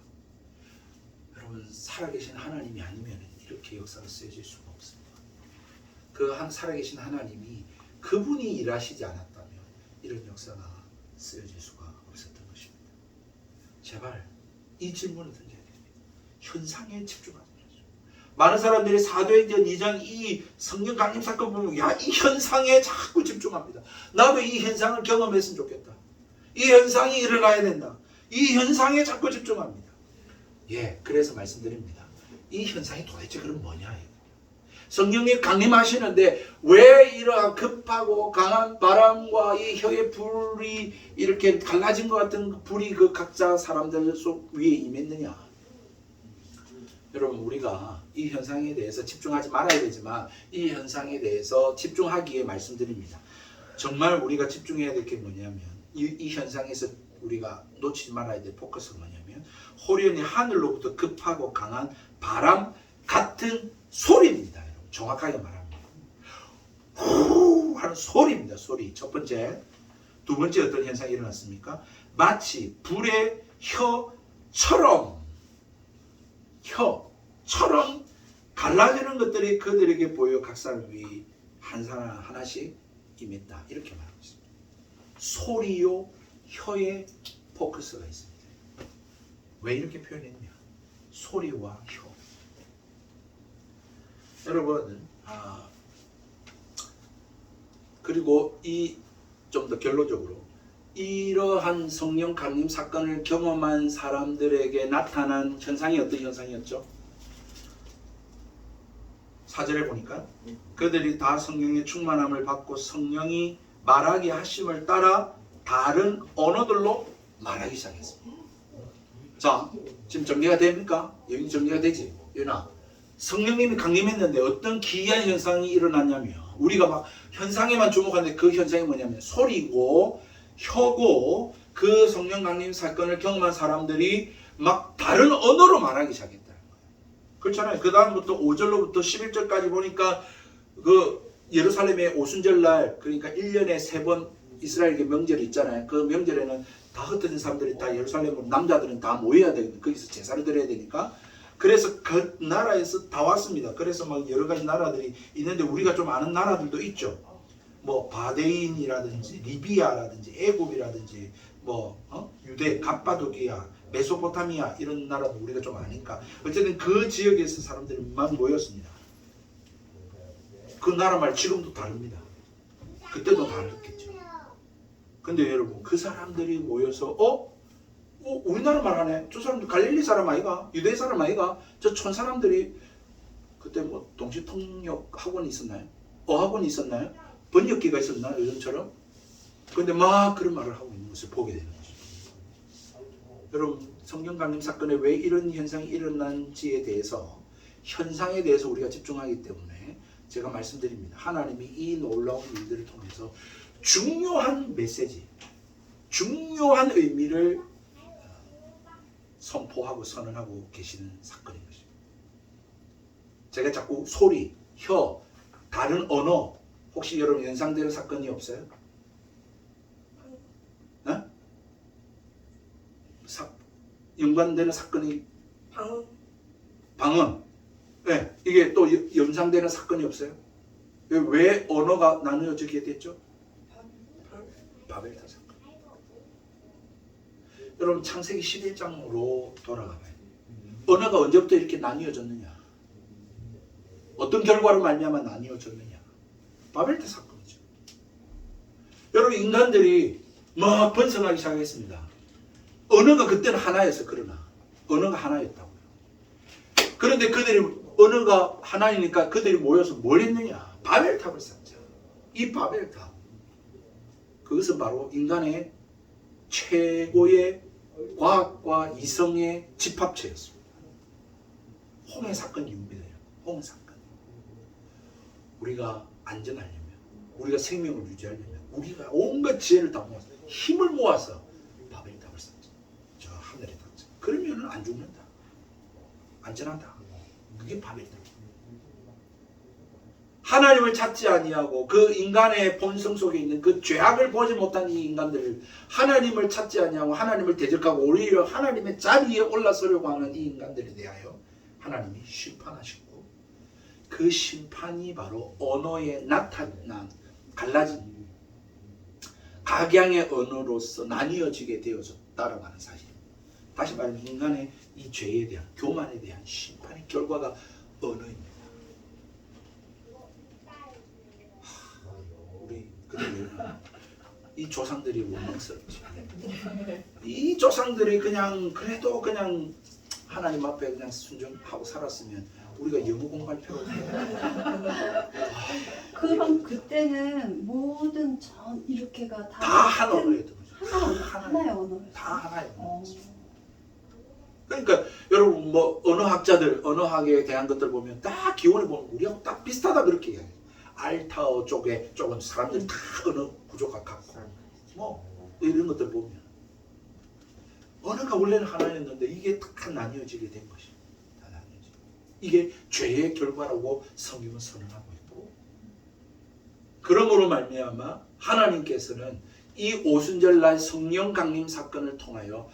여러분 살아계신 하나님이 아니면 이렇게 역사가 쓰여질 수가 없습니다. 그 살아계신 하나님이 그분이 일하시지 않았다면 이런 역사가 쓰여질 수가 없었던 것입니다. 제발 이 질문을 던져야 됩니다. 현상에 집중하지 마십시오. 많은 사람들이 사도행전 2장 이 성령 강림 사건 보면 이 현상에 자꾸 집중합니다. 나도 이 현상을 경험했으면 좋겠다. 이 현상이 일어나야 된다. 이 현상에 자꾸 집중합니다. 그래서 말씀드립니다. 이 현상이 도대체 그럼 뭐냐? 성령이 강림하시는데 왜 이러한 급하고 강한 바람과 이 혀의 불이 이렇게 갈라진 것 같은 불이 그 각자 사람들 속 위에 임했느냐? 여러분 우리가 이 현상에 대해서 집중하지 말아야 되지만 이 현상에 대해서 집중하기에 말씀드립니다. 정말 우리가 집중해야 될 게 뭐냐면 이 현상에서 우리가 놓치지 말아야 될 포커스가 뭐냐면 호련히 하늘로부터 급하고 강한 바람 같은 소리입니다. 여러분. 정확하게 말하면 후 하는 소리입니다. 소리. 첫 번째. 두 번째 어떤 현상이 일어났습니까? 마치 불의 혀처럼 갈라지는 것들이 그들에게 보여 각 사람 위 한 사람 하나씩 임했다. 이렇게 말하고 있습니다. 소리요 혀에 포커스가 있습니다. 왜 이렇게 표현했냐? 소리와 혀. 여러분, 그리고 이 좀 더 결론적으로 이러한 성령 강림 사건을 경험한 사람들에게 나타난 현상이 어떤 현상이었죠? 4절에 보니까 그들이 다 성령의 충만함을 받고 성령이 말하게 하심을 따라 다른 언어들로 말하기 시작했습니다. 자, 지금 정리가 됩니까? 여기 정리가 되지? 유나, 성령님이 강림했는데 어떤 기이한 현상이 일어났냐면 우리가 막 현상에만 주목하는데 그 현상이 뭐냐면 소리고 혀고 그 성령 강림 사건을 경험한 사람들이 막 다른 언어로 말하기 시작했다는 거예요. 그렇잖아요. 그 다음부터 5절로부터 11절까지 보니까 그 예루살렘의 오순절날 그러니까 1년에 3번 이스라엘계 명절이 있잖아요. 그 명절에는 다 흩어진 사람들이 다 예루살렘으로 남자들은 다 모여야 되거든요. 거기서 제사를 드려야 되니까. 그래서 그 나라에서 다 왔습니다. 그래서 막 여러 가지 나라들이 있는데 우리가 좀 아는 나라들도 있죠. 뭐 바데인이라든지 리비아라든지 애굽이라든지 뭐 유대, 갑바도기아, 메소포타미아 이런 나라도 우리가 좀 아니까 어쨌든 그 지역에서 사람들만 모였습니다. 그 나라 말 지금도 다릅니다. 그때도 다르겠죠. 근데 여러분 그 사람들이 모여서 우리나라 말 하네. 저 사람들 갈릴리 사람 아이가? 유대 사람 아이가? 저 촌 사람들이 그때 뭐 동시통역 학원이 있었나요? 어학원이 있었나요? 번역기가 있었나? 요즘처럼? 근데 막 그런 말을 하고 있는 것을 보게 되는 거죠. 여러분 성령 강림 사건에 왜 이런 현상이 일어난지에 대해서 현상에 대해서 우리가 집중하기 때문에 제가 말씀드립니다. 하나님이 이 놀라운 일들을 통해서 중요한 메시지, 중요한 의미를 선포하고 선언하고 계시는 사건인 것입니다. 제가 자꾸 소리, 혀, 다른 언어 혹시 여러분 연상되는 사건이 없어요? 네? 연관되는 사건이 방언. 네, 이게 또 연상되는 사건이 없어요? 왜 언어가 나누어지게 됐죠? 바벨탑 사건. 여러분 창세기 11장으로 돌아가 봐요. 언어가 언제부터 이렇게 나뉘어졌느냐? 어떤 결과로 말미암아 나뉘어졌느냐? 바벨탑 사건이죠. 여러분 인간들이 막 번성하기 시작했습니다. 언어가 그때는 하나였어. 그러나 언어가 하나였다고요. 그런데 그들이 언어가 하나이니까 그들이 모여서 뭘 했느냐? 바벨탑을 쌓자. 이 바벨탑 그것은 바로 인간의 최고의 과학과 이성의 집합체였습니다. 홍해 사건이 윤비돼요. 홍해 사건. 우리가 안전하려면, 우리가 생명을 유지하려면, 우리가 온갖 지혜를 다 모아서 힘을 모아서 바벨탑을 쌓자. 저 하늘에 닿자. 그러면 안 죽는다. 안전하다. 그게 바벨탑. 하나님을 찾지 아니하고 그 인간의 본성 속에 있는 그 죄악을 보지 못한 이 인간들을 하나님을 찾지 아니하고 하나님을 대적하고 오히려 하나님의 자리에 올라서려고 하는 이 인간들에 대하여 하나님이 심판하시고 그 심판이 바로 언어에 나타난 갈라진 각양의 언어로서 나뉘어지게 되어졌다라고 하는 사실입니다. 다시 말하면 인간의 이 죄에 대한 교만에 대한 심판의 결과가 언어입니다. 우리 그들 이 조상들이 원망스럽지. 이 조상들이 그냥 그래도 그냥 하나님 앞에 그냥 순종하고 살았으면 우리가 영어 공부할 필요 없어요. 그럼 그때는 모든 전 이렇게가 다 한 언어였던 거죠. 하나의 언어. 다 하나의 언어. 그러니까 여러분 뭐 언어학자들 언어학에 대한 것들 보면 딱 기원을 보면 우리하고 딱 비슷하다 그렇게 이야기해요. 알타어 쪽에 조금 사람들이 다 언어 구조가 같고 뭐 이런 것들 보면 언어가 원래는 하나였는데 이게 다 나뉘어지게 된 것입니다. 다 나뉘어지. 이게 죄의 결과라고 성경은 선언하고 있고, 그러므로 말미암아 하나님께서는 이 오순절날 성령 강림 사건을 통하여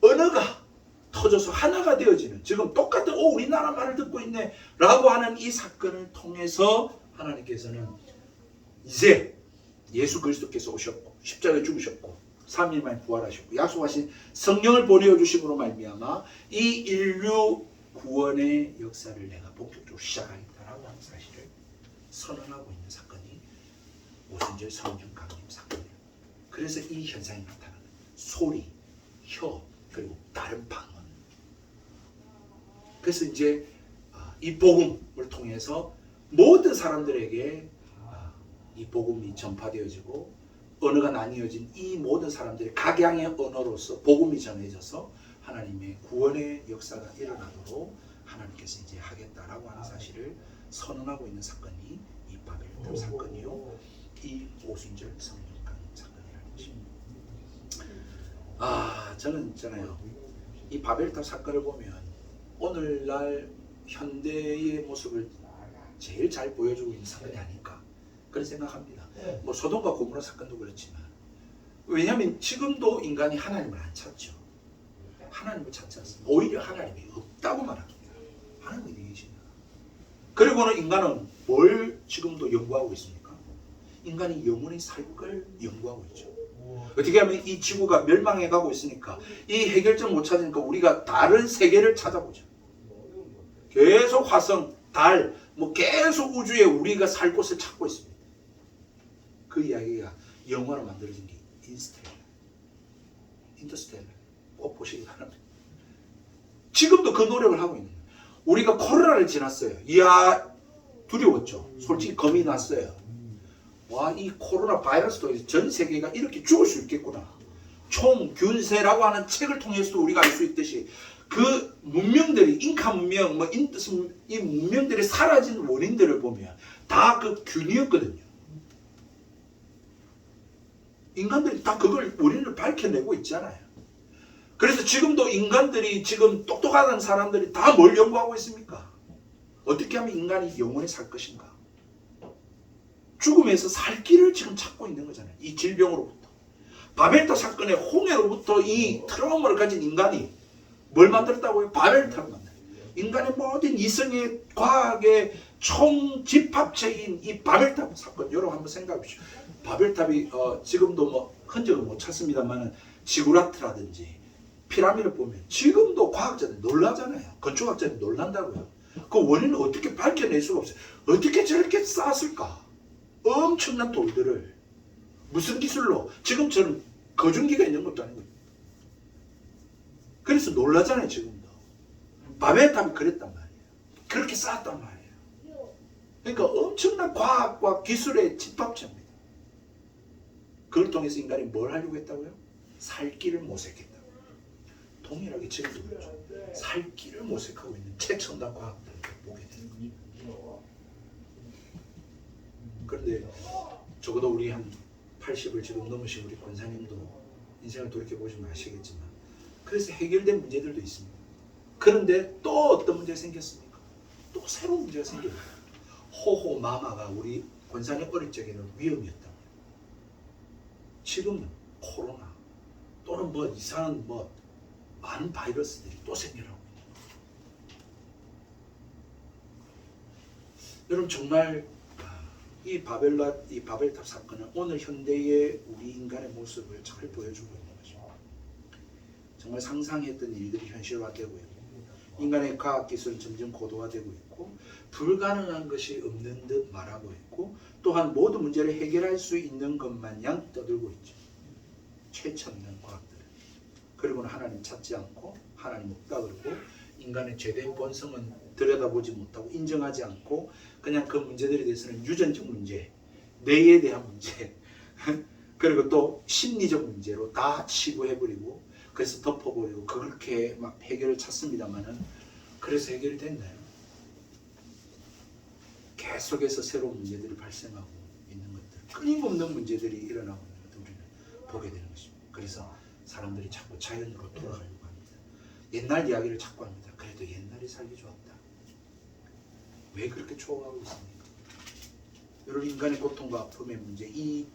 언어가 터져서 하나가 되어지는, 지금 똑같은 우리나라 말을 듣고 있네 라고 하는 이 사건을 통해서 하나님께서는 이제 예수 그리스도께서 오셨고 십자가에 죽으셨고 3일 만에 부활하셨고 약속하신 성령을 보내주심으로 말미암아 이 인류 구원의 역사를 내가 본격적으로 시작하겠다라고 하는 사실을 선언하고 있는 사건이 오순절 성령 강림 사건이에요. 그래서 이 현상이 나타나는 거예요. 소리, 혀, 그리고 다른 방언. 그래서 이제 이 복음을 통해서 모든 사람들에게 이 복음이 전파되어지고 언어가 나뉘어진 이 모든 사람들의 각양의 언어로서 복음이 전해져서 하나님의 구원의 역사가 일어나도록 하나님께서 이제 하겠다라고 하는 사실을 선언하고 있는 사건이 이 바벨탑 사건이요, 이 오순절 성령 강림 사건이라는 것입니다. 저는 있잖아요, 이 바벨탑 사건을 보면 오늘날 현대의 모습을 제일 잘 보여주고 있는 사건이 아닐까 그런 생각합니다. 뭐 소돔과 고모라 사건도 그렇지만, 왜냐하면 지금도 인간이 하나님을 안 찾죠. 하나님을 찾지 않습니다. 오히려 하나님이 없다고 말합니다. 하나님이 어디 계시냐. 그리고는 인간은 뭘 지금도 연구하고 있습니까? 인간이 영원히 살 걸 연구하고 있죠. 어떻게 하면 이 지구가 멸망해 가고 있으니까 이 해결점 못 찾으니까 우리가 다른 세계를 찾아보죠. 계속 화성, 달, 뭐 계속 우주에 우리가 살 곳을 찾고 있습니다. 그 이야기가 영화로 만들어진 게 인터스텔라. 꼭 보시기 바랍니다. 지금도 그 노력을 하고 있는 거예요. 우리가 코로나를 지났어요. 이야, 두려웠죠. 솔직히 겁이 났어요. 와, 이 코로나 바이러스도 전 세계가 이렇게 죽을 수 있겠구나. 총균세라고 하는 책을 통해서도 우리가 알 수 있듯이 그 문명들이, 잉카 문명, 이 문명들이 사라진 원인들을 보면 다 그 균이었거든요. 인간들이 다 그걸 원인을 밝혀내고 있잖아요. 그래서 지금도 인간들이, 지금 똑똑한 사람들이 다 뭘 연구하고 있습니까? 어떻게 하면 인간이 영원히 살 것인가? 죽음에서 살 길을 지금 찾고 있는 거잖아요. 이 질병으로부터. 바벨탑 사건의 홍해로부터 이 트라우마를 가진 인간이 뭘 만들었다고요? 바벨탑을 만들어요. 인간의 모든 이성의 과학의 총집합체인 이 바벨탑 사건, 여러분 한번 생각해 보십시오. 바벨탑이 지금도 뭐 흔적을 못 찾습니다만 지구라트라든지 피라미드를 보면 지금도 과학자들 놀라잖아요. 건축학자들 놀란다고요. 그 원인을 어떻게 밝혀낼 수가 없어요. 어떻게 저렇게 쌓았을까? 엄청난 돌들을 무슨 기술로, 지금처럼 거중기가 있는 것도 아니고. 그래서 놀라잖아요. 지금도. 바벨탑이 그랬단 말이에요. 그렇게 쌓았단 말이에요. 그러니까 엄청난 과학과 기술의 집합체입니다. 그걸 통해서 인간이 뭘 하려고 했다고요? 살 길을 모색했다고. 동일하게 지금도 그렇죠. 살 길을 모색하고 있는 최첨단 과학들을 보게 되는 거죠. 그런데 적어도 우리 한 80을 지금 넘으신 우리 권사님도 인생을 돌이켜보시면 아시겠지만, 그래서 해결된 문제들도 있습니다. 그런데 또 어떤 문제가 생겼습니까? 또 새로운 문제가 생겨요. 호호마마가 우리 권사님 어릴 적에는 위험이었다. 지금은 코로나 또는 뭐 이상한 뭐 많은 바이러스들이 또 생겨나고 있는 거예요. 여러분 정말 이 바벨탑 사건은 오늘 현대의 우리 인간의 모습을 잘 보여주고 있는 것입니다. 정말 상상했던 일들이 현실화되고 있고, 인간의 과학기술은 점점 고도화되고 있고, 불가능한 것이 없는 듯 말하고 있고, 또한 모든 문제를 해결할 수 있는 것 마냥 떠들고 있죠. 최첨단 과학들. 그리고는 하나님 찾지 않고 하나님 없다 그러고, 인간의 죄된 본성은 들여다보지 못하고 인정하지 않고, 그냥 그 문제들에 대해서는 유전적 문제, 뇌에 대한 문제, 그리고 또 심리적 문제로 다 치부해버리고, 그래서 덮어버리고 그렇게 막 해결을 찾습니다만은, 그래서 해결이 됐나요? 계속해서 새로운 문제들이 발생하고 있는 것들, 끊임없는 문제들이 일어나고 있는 것을 우리는 보게 되는 것입니다. 그래서 사람들이 자꾸 자연으로 돌아가려고 합니다. 옛날 이야기를 자꾸 합니다. 그래도 옛날이 살기 좋았다. 왜 그렇게 추억하고 있습니까? 여러분, 인간의 고통과 아픔의 문제, 이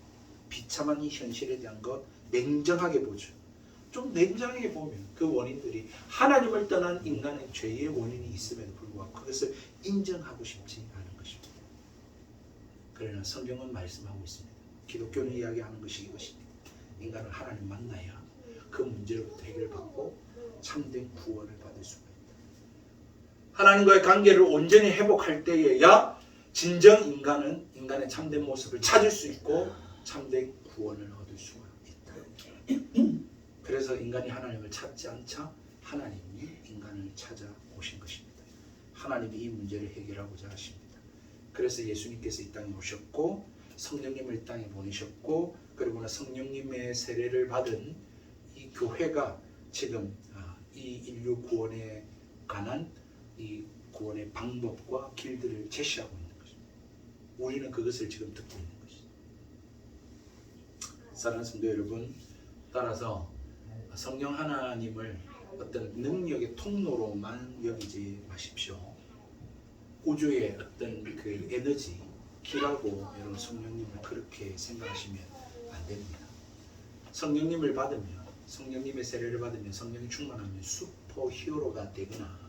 비참한 이 현실에 대한 것 냉정하게 보죠. 좀 냉정하게 보면 그 원인들이 하나님을 떠난 인간의 죄의 원인이 있음에도 불구하고 그것을 인정하고 싶지 않은 것입니다. 그러나 성경은 말씀하고 있습니다. 기독교는 이야기하는 것이 이것입니다. 인간은 하나님 만나야 그 문제로부터 해결받고 참된 구원을 받을 수가 있다. 하나님과의 관계를 온전히 회복할 때에야 진정 인간은 인간의 참된 모습을 찾을 수 있고 참된 구원을 얻을 수가 있다. 그래서 인간이 하나님을 찾지 않자 하나님이 인간을 찾아오신 것입니다. 하나님이 이 문제를 해결하고자 하십니다. 그래서 예수님께서 이 땅에 오셨고 성령님을 이 땅에 보내셨고 그리고 성령님의 세례를 받은 이 교회가 지금 이 인류 구원에 관한 이 구원의 방법과 길들을 제시하고 있는 것입니다. 우리는 그것을 지금 듣고 있는 것입니다. 사랑하는 성도 여러분, 따라서 성령 하나님을 어떤 능력의 통로로만 여기지 마십시오. 우주의 어떤 그 에너지, 기라고 여러분 성령님을 그렇게 생각하시면 안 됩니다. 성령님을 받으면, 성령님의 세례를 받으면, 성령이 충만하면 슈퍼 히어로가 되거나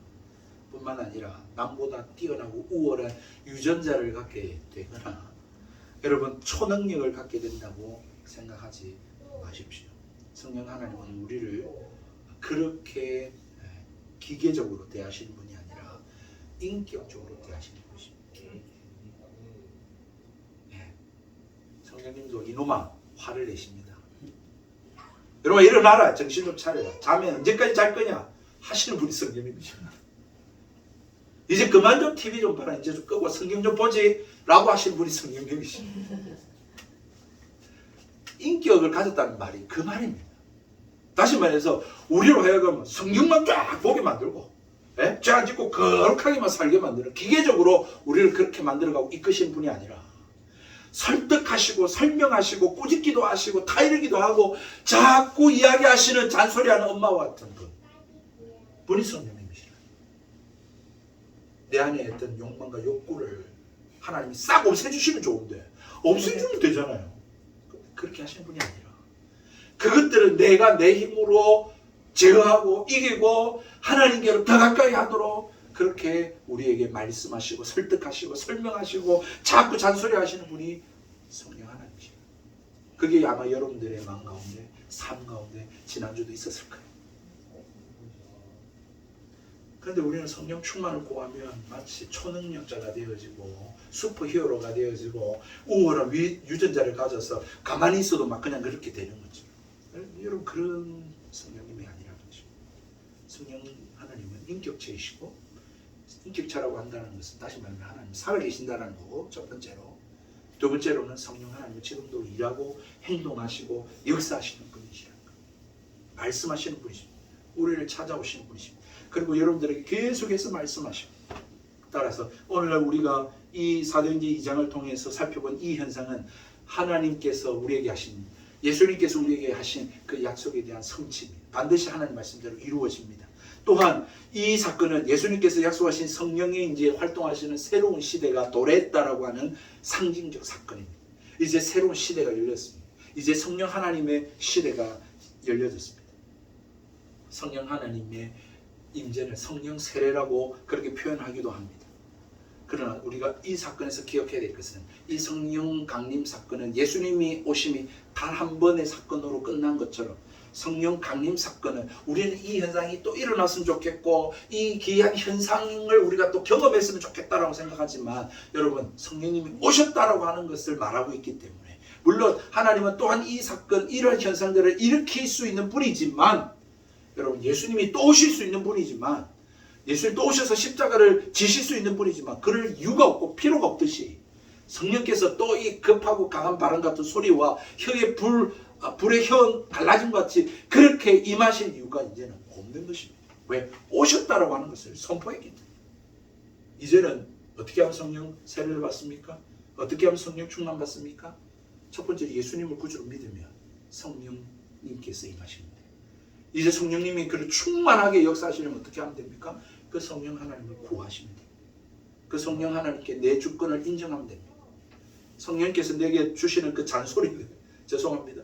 뿐만 아니라 남보다 뛰어나고 우월한 유전자를 갖게 되거나 여러분 초능력을 갖게 된다고 생각하지 마십시오. 성령 하나님은 우리를 그렇게 기계적으로 대하시는 분이 아니라 인격적으로 대하시는 분이십니다. 성령님도 이놈아 화를 내십니다. 여러분 일어나라, 정신 좀 차려라, 잠에 언제까지 잘 거냐 하시는 분이 성령님이십니다. 이제 그만 좀 TV 좀 봐라, 이제 좀 끄고 성경 좀 보지 라고 하시는 분이 성령님이십니다. 인격을 가졌다는 말이 그 말입니다. 다시 말해서 우리로 하여금 성경만 쫙 보게 만들고 쫙 짓고 거룩하게만 살게 만드는, 기계적으로 우리를 그렇게 만들어가고 이끄시는 분이 아니라 설득하시고 설명하시고 꾸짖기도 하시고 타이르기도 하고 자꾸 이야기하시는, 잔소리하는 엄마와 같은 분이 성령님이시라. 내 안에 있던 욕망과 욕구를 하나님이 싹 없애주시면 좋은데 없애주면 되잖아요. 그렇게 하시는 분이 아니라 그것들은 내가 내 힘으로 제어하고 이기고 하나님께로 더 가까이 하도록 그렇게 우리에게 말씀하시고 설득하시고 설명하시고 자꾸 잔소리하시는 분이 성령 하나님이십니다. 그게 아마 여러분들의 마음 가운데, 삶 가운데 지난주도 있었을 거예요. 그런데 우리는 성령 충만을 구하면 마치 초능력자가 되어지고 슈퍼히어로가 되어지고 우월한 유전자를 가져서 가만히 있어도 막 그냥 그렇게 되는 거죠. 여러분 그런 성령님이 아니라는 것입니다. 성령 하나님은 인격체이시고, 인격체라고 한다는 것은 다시 말하면 하나님 살아계신다는 거고, 첫 번째로. 두 번째로는 성령 하나님은 지금도 일하고 행동하시고 역사하시는 분이시라는 거예요. 말씀하시는 분이십니다. 우리를 찾아오시는 분이십니다. 그리고 여러분들에게 계속해서 말씀하시고, 따라서 오늘날 우리가 이 사도행전 2장을 통해서 살펴본 이 현상은 하나님께서 우리에게 하신, 예수님께서 우리에게 하신 그 약속에 대한 성취입니다. 반드시 하나님 말씀대로 이루어집니다. 또한 이 사건은 예수님께서 약속하신 성령이 이제 활동하시는 새로운 시대가 도래했다라고 하는 상징적 사건입니다. 이제 새로운 시대가 열렸습니다. 이제 성령 하나님의 시대가 열려졌습니다. 성령 하나님의 임재는 성령 세례라고 그렇게 표현하기도 합니다. 그러나 우리가 이 사건에서 기억해야 될 것은 이 성령 강림 사건은 예수님이 오심이 단 한 번의 사건으로 끝난 것처럼 성령 강림 사건은 우리는 이 현상이 또 일어났으면 좋겠고 이 귀한 현상을 우리가 또 경험했으면 좋겠다라고 생각하지만 여러분 성령님이 오셨다라고 하는 것을 말하고 있기 때문에 물론 하나님은 또한 이 사건 이런 현상들을 일으킬 수 있는 분이지만 여러분 예수님이 또 오실 수 있는 분이지만 예수님 또 오셔서 십자가를 지실 수 있는 분이지만 그럴 이유가 없고 필요가 없듯이 성령께서 또 이 급하고 강한 바람 같은 소리와 혀의 불의 혀 갈라짐 같이 그렇게 임하실 이유가 이제는 없는 것입니다. 왜? 오셨다라고 하는 것을 선포했기 때문에. 이제는 어떻게 하면 성령 세례를 받습니까? 어떻게 하면 성령 충만 받습니까? 첫 번째 예수님을 구주로 믿으면 성령님께서 임하십니다. 이제 성령님이 그를 충만하게 역사하시려면 어떻게 하면 됩니까? 그 성령 하나님을 구하시면 됩니다. 그 성령 하나님께 내 주권을 인정하면 됩니다. 성령께서 내게 주시는 그 잔소리, 죄송합니다.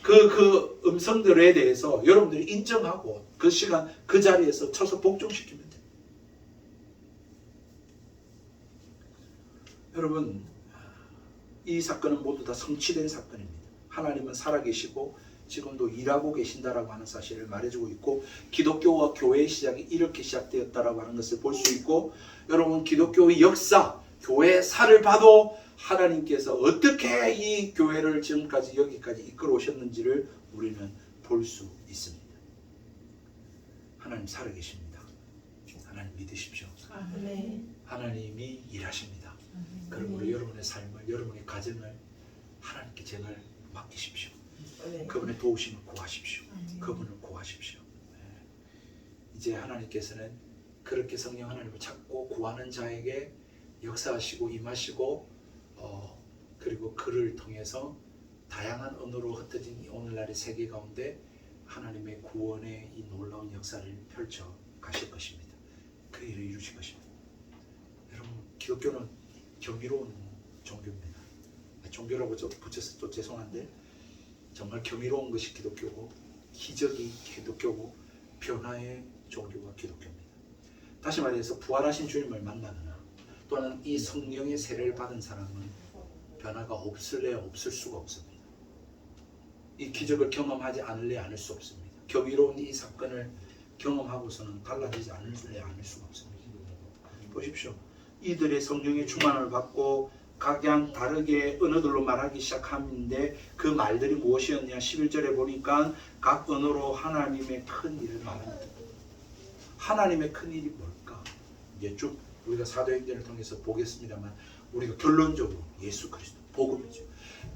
그 음성들에 대해서 여러분들이 인정하고 그 시간 그 자리에서 쳐서 복종시키면 됩니다. 여러분, 이 사건은 모두 다 성취된 사건입니다. 하나님은 살아계시고 지금도 일하고 계신다라고 하는 사실을 말해주고 있고, 기독교와 교회의 시작이 이렇게 시작되었다라고 하는 것을 볼 수 있고, 여러분 기독교의 역사, 교회의 살을 봐도 하나님께서 어떻게 이 교회를 지금까지 여기까지 이끌어 오셨는지를 우리는 볼 수 있습니다. 하나님 살아계십니다. 하나님 믿으십시오. 하나님이 일하십니다. 그러므로 여러분의 삶을, 여러분의 가정을 하나님께 제발 맡기십시오. 그분의 도우심을 구하십시오. 그분을 구하십시오. 이제 하나님께서는 그렇게 성령 하나님을 찾고 구하는 자에게 역사하시고 임하시고, 그리고 그를 통해서 다양한 언어로 흩어진 이 오늘날의 세계 가운데 하나님의 구원의 이 놀라운 역사를 펼쳐 가실 것입니다. 그 일을 이루실 것입니다. 여러분, 기독교는 경이로운 종교입니다. 종교라고 붙여서 또 죄송한데 정말 경이로운 것이 기독교고, 기적이 기독교고, 변화의 종교가 기독교입니다. 다시 말해서 부활하신 주님을 만나거나 또는 이 성령의 세례를 받은 사람은 변화가 없을래야 없을 수가 없습니다. 이 기적을 경험하지 않을래 않을 수 없습니다. 경이로운 이 사건을 경험하고서는 달라지지 않을래 않을 수가 없습니다. 보십시오. 이들의 성령의 충만을 받고 각양 다르게 언어들로 말하기 시작하는데 그 말들이 무엇이었냐? 11절에 보니까 각 언어로 하나님의 큰 일을 말합니다. 하나님의 큰 일이 뭘까? 이제 쭉 우리가 사도행전을 통해서 보겠습니다만, 우리가 결론적으로 예수 그리스도 복음이죠.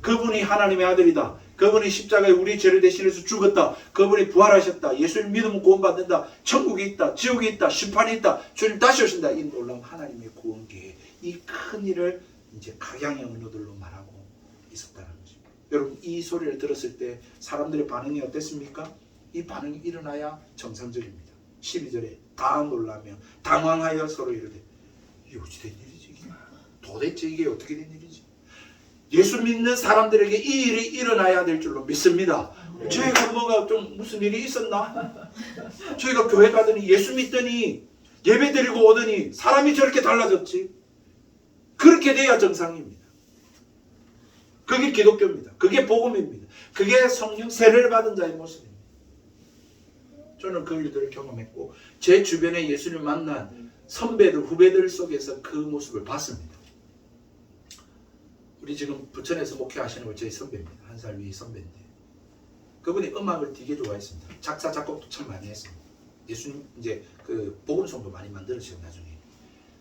그분이 하나님의 아들이다. 그분이 십자가에 우리 죄를 대신해서 죽었다. 그분이 부활하셨다. 예수를 믿으면 구원받는다. 천국이 있다. 지옥이 있다. 심판이 있다. 주님 다시 오신다. 이 놀라운 하나님의 구원 계획, 이 큰 일을 이제 각양의 언어들로 말하고 있었다는 것입니다. 여러분, 이 소리를 들었을 때 사람들의 반응이 어땠습니까? 이 반응이 일어나야 정상적입니다. 12절에 다 놀라며 당황하여 서로 이르되, 이게 어찌 된 일이지? 도대체 이게 어떻게 된 일이지? 예수 믿는 사람들에게 이 일이 일어나야 될 줄로 믿습니다. 저희가 뭐가 좀 무슨 일이 있었나? 저희가 교회 가더니 예수 믿더니 예배 드리고 오더니 사람이 저렇게 달라졌지? 그렇게 돼야 정상입니다. 그게 기독교입니다. 그게 복음입니다. 그게 성령 세례를 받은 자의 모습입니다. 저는 그 일들을 경험했고 제 주변에 예수를 만난 선배들, 후배들 속에서 그 모습을 봤습니다. 우리 지금 부천에서 목회하시는 분 저희 선배입니다. 한 살 위 선배인데 그분이 음악을 되게 좋아했습니다. 작사 작곡도 참 많이 했습니다. 예수님 이제 그 복음송도 많이 만들었어요 나중에.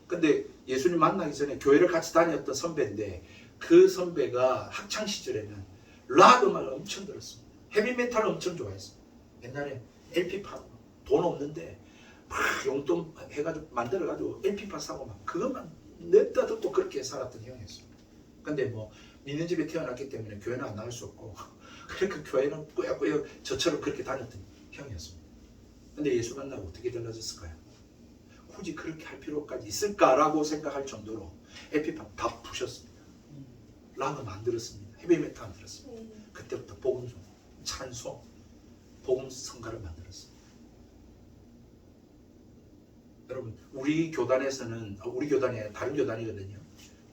근데 예수님 만나기 전에 교회를 같이 다녔던 선배인데 그 선배가 학창 시절에는 락 음악을 엄청 들었습니다. 헤비메탈을 엄청 좋아했습니다. 옛날에 LP판 돈 없는데 막 용돈 해가지고 만들어가지고 LP판 사고 막 그것만 냈다 듣고 그렇게 살았던 형이었습니다. 근데 뭐 믿는 집에 태어났기 때문에 교회는 안 나갈 수 없고 그러니까 교회는 꾸역꾸역 저처럼 그렇게 다녔던 형이었습니다. 근데 예수 만나고 어떻게 달라졌을까요? 굳이 그렇게 할 필요까지 있을까라고 생각할 정도로 에피판 다 부셨습니다. 락은 안 들었습니다. 헤비메탈 안 들었습니다. 그때부터 복음송, 찬송, 복음성가를 만들었습니다. 여러분, 우리 교단에서는 우리 교단이 아니라 다른 교단이거든요.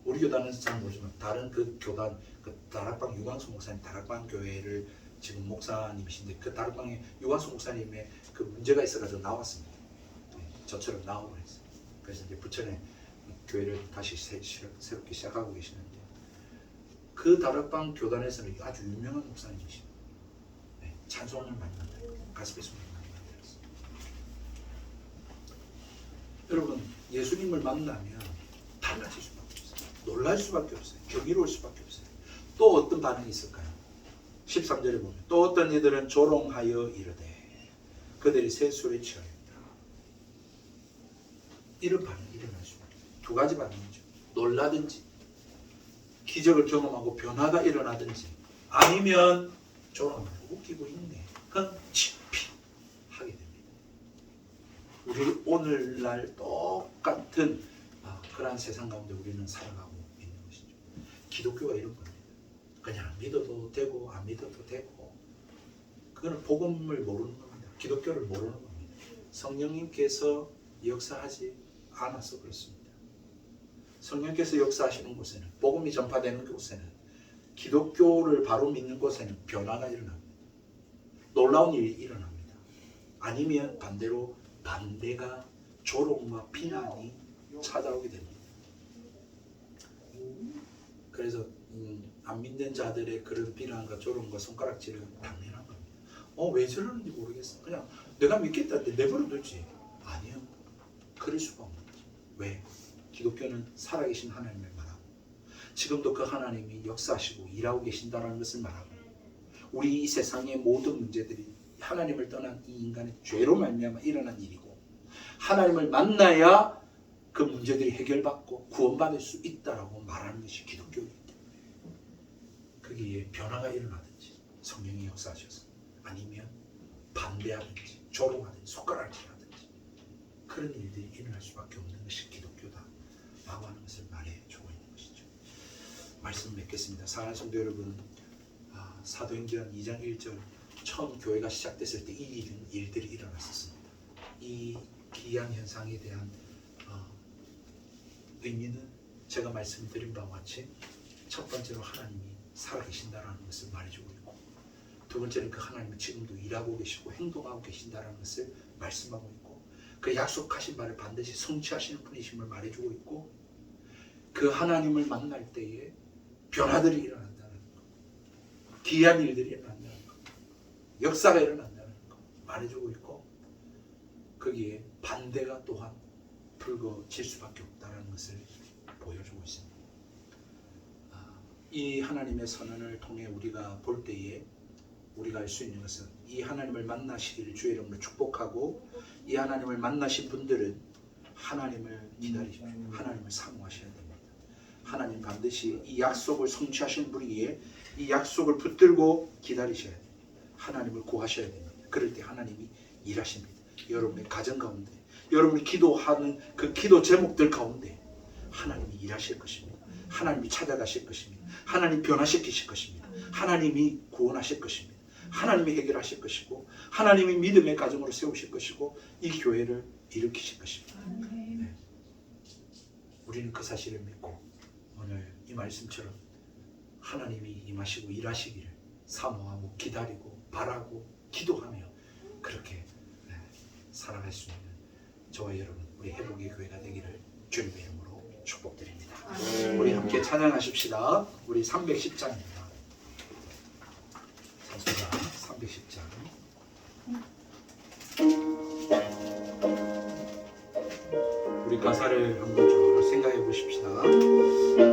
우리 교단에서 잘 모르지만 다른 그 교단, 그 다락방 유광수 목사님 다락방 교회를 지금 목사님이신데 그 다락방에 유광수 목사님의 그 문제가 있어가지고 나왔습니다. 저처럼 나오고 그랬어요. 그래서 이제 부천에 교회를 다시 새롭게 시작하고 계시는데 그 다락방 교단에서는 아주 유명한 목사님이십니다. 네, 찬송을 많이 만들어요. 가스펠 송을 많이 만들었어요. 여러분, 예수님을 만나면 달라질 수밖에 없어요. 놀랄 수밖에 없어요. 경이로울 수밖에 없어요. 또 어떤 반응이 있을까요? 13절에 보면 또 어떤 이들은 조롱하여 이르되 그들이 새 술에 취하였다. 이런 반응이 일어날 수밖에 없어요. 두 가지 반응이죠. 놀라든지 기적을 경험하고 변화가 일어나든지 아니면 조롱하고 웃기고 있네. 그건 치피 우리 오늘날 똑같은 그러한 세상 가운데 우리는 살아가고 있는 것이죠. 기독교가 이런 겁니다. 그냥 믿어도 되고 안 믿어도 되고, 그거는 복음을 모르는 겁니다. 기독교를 모르는 겁니다. 성령님께서 역사하지 않아서 그렇습니다. 성령께서 역사하시는 곳에는, 복음이 전파되는 곳에는, 기독교를 바로 믿는 곳에는 변화가 일어납니다. 놀라운 일이 일어납니다. 아니면 반대로 반대가, 조롱과 비난이 찾아오게 됩니다. 그래서 안 믿는 자들의 그런 비난과 조롱과 손가락질은 당연한 겁니다. 왜 저러는지 모르겠어. 그냥 내가 믿겠다는데 내버려두지. 아니요. 그럴 수가 없는 거죠. 왜? 기독교는 살아계신 하나님을 말하고, 지금도 그 하나님이 역사하시고 일하고 계신다는 것을 말하고, 우리 이 세상의 모든 문제들이 하나님을 떠난 이 인간의 죄로 말미암아 일어난 일이고, 하나님을 만나야 그 문제들이 해결받고 구원받을 수 있다라고 말하는 것이 기독교이기 때문에, 거기에 변화가 일어나든지 성령이 역사하셔서, 아니면 반대하든지 조롱하든지 손가락질하든지 그런 일들이 일어날 수밖에 없는 것이 기독교다라고 하는 것을 말해주고 있는 것이죠. 말씀 맺겠습니다. 사랑하는 성도 여러분, 사도행전 2장 1절, 처음 교회가 시작됐을 때 이 일들이 일어났었습니다. 이 기이한 현상에 대한 의미는 제가 말씀드린 바와 같이, 첫 번째로 하나님이 살아계신다라는 것을 말해주고 있고, 두 번째는 그 하나님은 지금도 일하고 계시고 행동하고 계신다라는 것을 말씀하고 있고, 그 약속하신 바를 반드시 성취하시는 분이심을 말해주고 있고, 그 하나님을 만날 때에 변화들이 일어난다는 것, 기이한 일들이 일어난다는 것, 역사가 일어난다는 것 말해주고 있고, 거기에 반대가 또한 불거질 수밖에 없다는 것을 보여주고 있습니다. 이 하나님의 선언을 통해 우리가 볼 때에 우리가 알 수 있는 것은, 이 하나님을 만나시기를 주의 이름으로 축복하고, 이 하나님을 만나신 분들은 하나님을 기다리십시오. 하나님을 사모하셔야 됩니다. 하나님 반드시 이 약속을 성취하시는 분이기에 이 약속을 붙들고 기다리셔야 됩니다. 하나님을 구하셔야 됩니다. 그럴 때 하나님이 일하십니다. 여러분의 가정 가운데, 여러분이 기도하는 그 기도 제목들 가운데 하나님이 일하실 것입니다. 하나님이 찾아가실 것입니다. 하나님 변화시키실 것입니다. 하나님이 구원하실 것입니다. 하나님이 해결하실 것이고, 하나님이 믿음의 가정으로 세우실 것이고, 이 교회를 일으키실 것입니다. 네. 우리는 그 사실을 믿고 오늘 이 말씀처럼 하나님이 임하시고 일하시기를 사모하고 기다리고 바라고 기도하며 그렇게 살아갈 수 있는 저와 여러분, 우리 회복의 교회가 되기를 주님의 이름으로 축복드립니다. 우리 함께 찬양하십시다. 우리 310장입니다. 찬송가 310장. 우리 가사를 한번 좀 생각해 보십시다.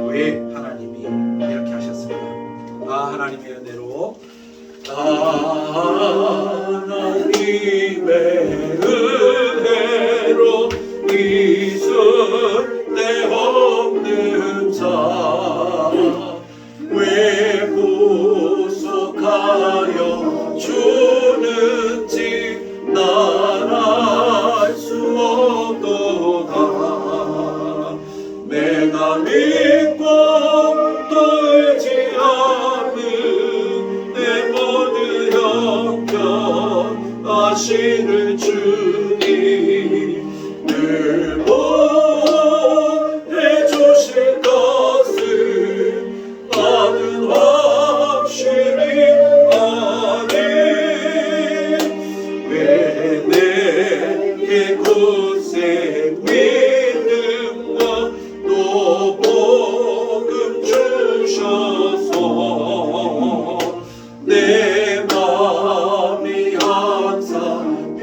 왜 하나님이 이렇게 하셨습니까? 하나님의 은혜로, 하나님의 은혜로 있을 데 없는 자, 왜 구속하여 주는지 난 알 수 없도다. 내가 믿고 또 의지하는 내 모든 형편 아시는 주님, 늘 보호해 주실 것을 나는 확실히 아네. 왜 내게 굳세 믿음과 또 복음 주셔서 내 맘이 항상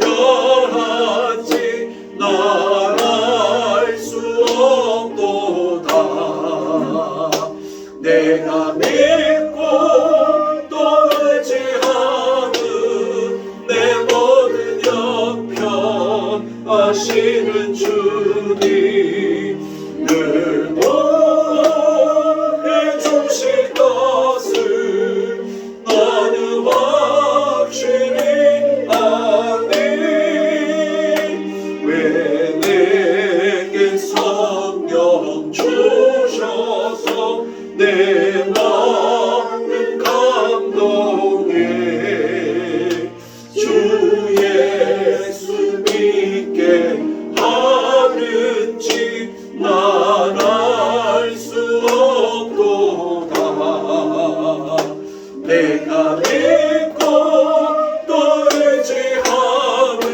내 마음 감동해 주 예수 믿게 하는지 난 알 수 없도다. 내가 믿고 또 의지하는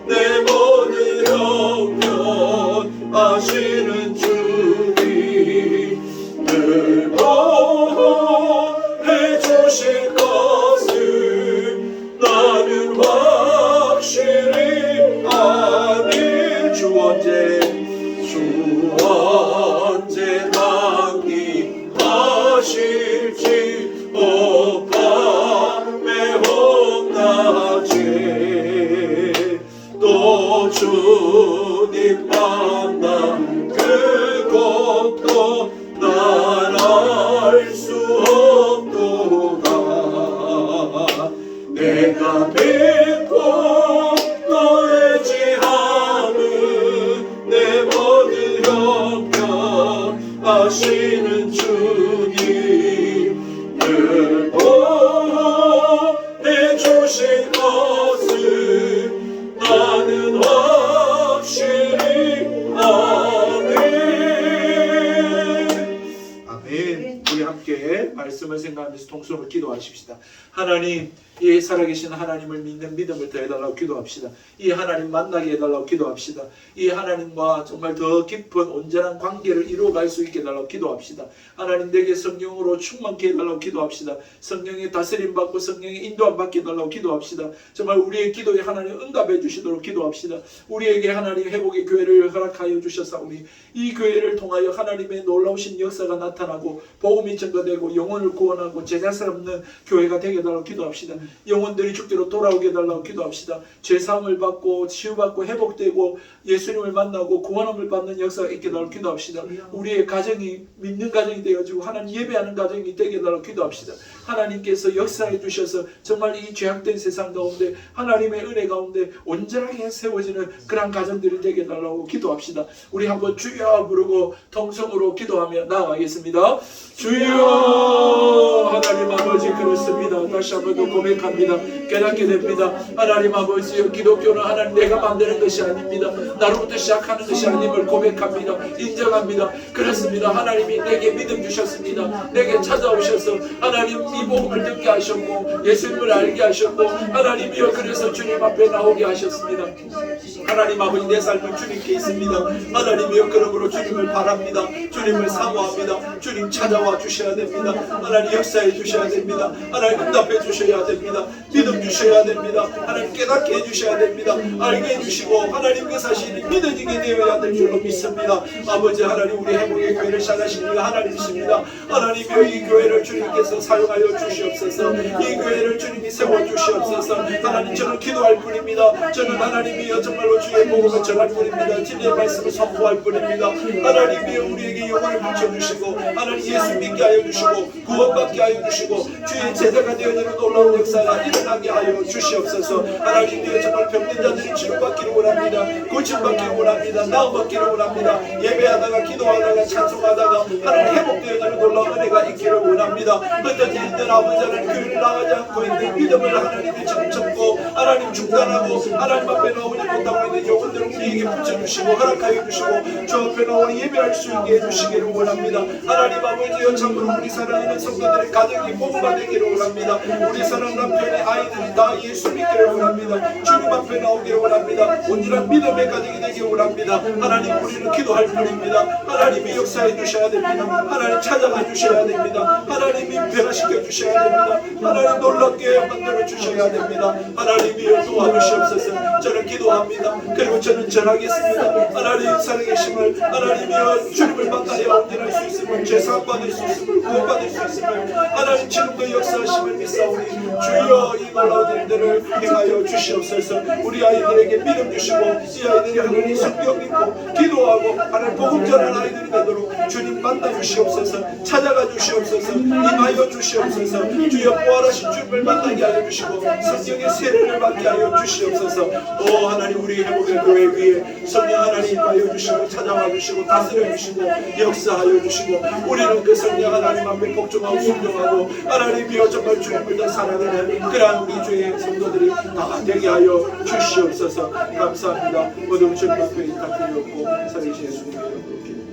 내 모든 형편 아시는 주님 늘 보호해 주실 것을 나는 확실히 아니. 주 언제 낭비하실지 밤에 홍낮에 또 주님 만나 그것도 난 알 수 없도다. 내가 믿고 또 의지하는 내 모든 형편 아시는 주님 늘 보호해 주실 것을 나는 확실히 아멘. 아멘. 우리 함께 말씀을 생각하면서 통성으로 기도하십시다. 하나님, 이 살아계신 하나님을 믿는 믿음을 더해달라고 기도합시다. 이 하나님 만나게 해달라고 기도합시다. 이 하나님과 정말 더 깊은 온전한 관계를 이루어갈 수 있게 해달라고 기도합시다. 하나님, 내게 성령으로 충만케 해달라고 기도합시다. 성령의 다스림 받고 성령의 인도함 받게 해달라고 기도합시다. 정말 우리의 기도에 하나님 응답해 주시도록 기도합시다. 우리에게 하나님 회복의 교회를 허락하여 주셨사오니 이 교회를 통하여 하나님의 놀라우신 역사가 나타나고 복음이 증거되고 영혼을 구원하고 제자살 없는 교회가 되게 해달라고 기도합시다. 영혼들이 죽기로 돌아오게 해달라고 기도합시다. 죄사함을 받고 치유받고 회복되고 예수님을 만나고 구원함을 받는 역사가 있게 해달라고 기도합시다. 우리의 가정이 믿는 가정이 되어지고 하나님 예배하는 가정이 되게 해달라고 기도합시다. 하나님께서 역사해 주셔서 정말 이 죄악된 세상 가운데 하나님의 은혜 가운데 온전하게 세워지는 그런 가정들이 되게 해달라고 기도합시다. 우리 한번 주여 부르고 통성으로 기도하며 나아가겠습니다. 주여. 하나님 아버지, 그렇습니다. 다시 한번 더 고백합니다. 깨닫게 됩니다. 하나님 아버지, 기독교는 하나님 내가 만드는 것이 아닙니다. 나로부터 시작하는 것이 아님을 고백합니다. 인정합니다. 그렇습니다. 하나님이 내게 믿음 주셨습니다. 내게 찾아오셔서 하나님 이 복음을 듣게 하셨고 예수님을 알게 하셨고 하나님이여 그래서 주님 앞에 나오게 하셨습니다. 하나님 아버지, 내 삶은 주님께 있습니다. 하나님이여 그러므로 주님을 바랍니다. 주님을 사모합니다. 주님 찾아와 주셔야 됩니다. 하나님 역사해 주셔야 됩니다. 하나님 응답해 주셔야 됩니다. 믿음 주셔야 됩니다. 하나님 깨닫게 해주셔야 됩니다. 알게 해주시고 하나님 그 사실이 믿어지게 되어야 될 줄로 믿습니다. 아버지 하나님, 우리 회복의 교회를 시작하신 이가 하나님이십니다. 하나님이여 이 교회를 주님께서 사용하여 주시옵소서. 이 교회를 주님이 세워주시옵소서. 하나님, 저는 기도할 뿐입니다. 저는 하나님이여 정말로 주의 복음을 전할 뿐입니다. 진리의 말씀을 선포할 뿐입니다. 하나님이여 우리에게 영혼을 붙여주시고 하나님 예수 믿게 하여 주시고 구원받게 하여 주시고 주의 제자가 되어지는 놀라운 역사가 일어나게 하여 주시옵소서. 하나님이여 정말 병든 자들이 치료받기를 원합니다. 고침받기를 원합니다. 나음받기를 원합니다. 예배하다가 기도하다가 찬송하다가 하나님 회복되어지는 놀라운 은혜가 있기를 원합니다. 어떤 일들 아버지 하나님 교회를 나가지 않고 있는 믿음을 하나님이 점고 하나님 중단하고 하나님 앞에 나오지 못하고 있는 영혼들을 우리에게 붙여주시고 허락하여 주시고 주 앞에 나오니 예배할 수 있게 해주시기를 원합니다. 하나님 아버지여 참으로 우리 사랑하는 성도들의 가정이 복음받기를 원합니다. 우리 사랑 남편의 아이들이 다 예수 믿기를 원합니다. 주님 앞에 나오기를 원합니다. 온전한 믿음의 가정이 되기를 원합니다. 하나님, 우리는 기도할 뿐입니다. 하나님이 역사해 주셔야 됩니다. 하나님 찾아가 주셔야 됩니다. 하나님이 변화시켜 주셔야 됩니다. 하나님 놀랍게 만들어 주셔야 됩니다. 하나님이여 도와주시옵소서. 저는 기도합니다. 그리고 저는 전하겠습니다. 하나님 살아계심을, 하나님이여 주님을 만나야 온전할 수 있음을, 죄사함 받을 수 있음을, 구원받을 수 있음을 하나님 지금도 역사하심을 믿사오니 주여 이 놀라운 일들을 행하여 주시옵소서. 우리 아이들에게 믿음 주시고 이 아이들이 하나님 성경 믿고 기도하고 하나님 복음 전하는 아이들이 되도록 주님 만나 주시옵소서. 찾아가 주시옵소서. 임하여 주시옵소서. 주여 부활하신 주님을 만나게 하여 주시고 성령의 세례를 받게 하여 주시옵소서. 오 하나님, 우리 회복의 교회 위에 성령 하나님 임하여 주시고 찾아와 주시고 다스려 주시고 역사하여 주시고 우리는 그 성령 하나님 앞에 복종하고 순종하고 하나님이여 정말 주님을 더 사랑하는 그러한 우리 주의 성도들이 다 되게 하여 주시옵소서. 감사합니다. 모든 주님 앞에 부탁드리옵고 살리신 예수님의 이름으로 기도합니다.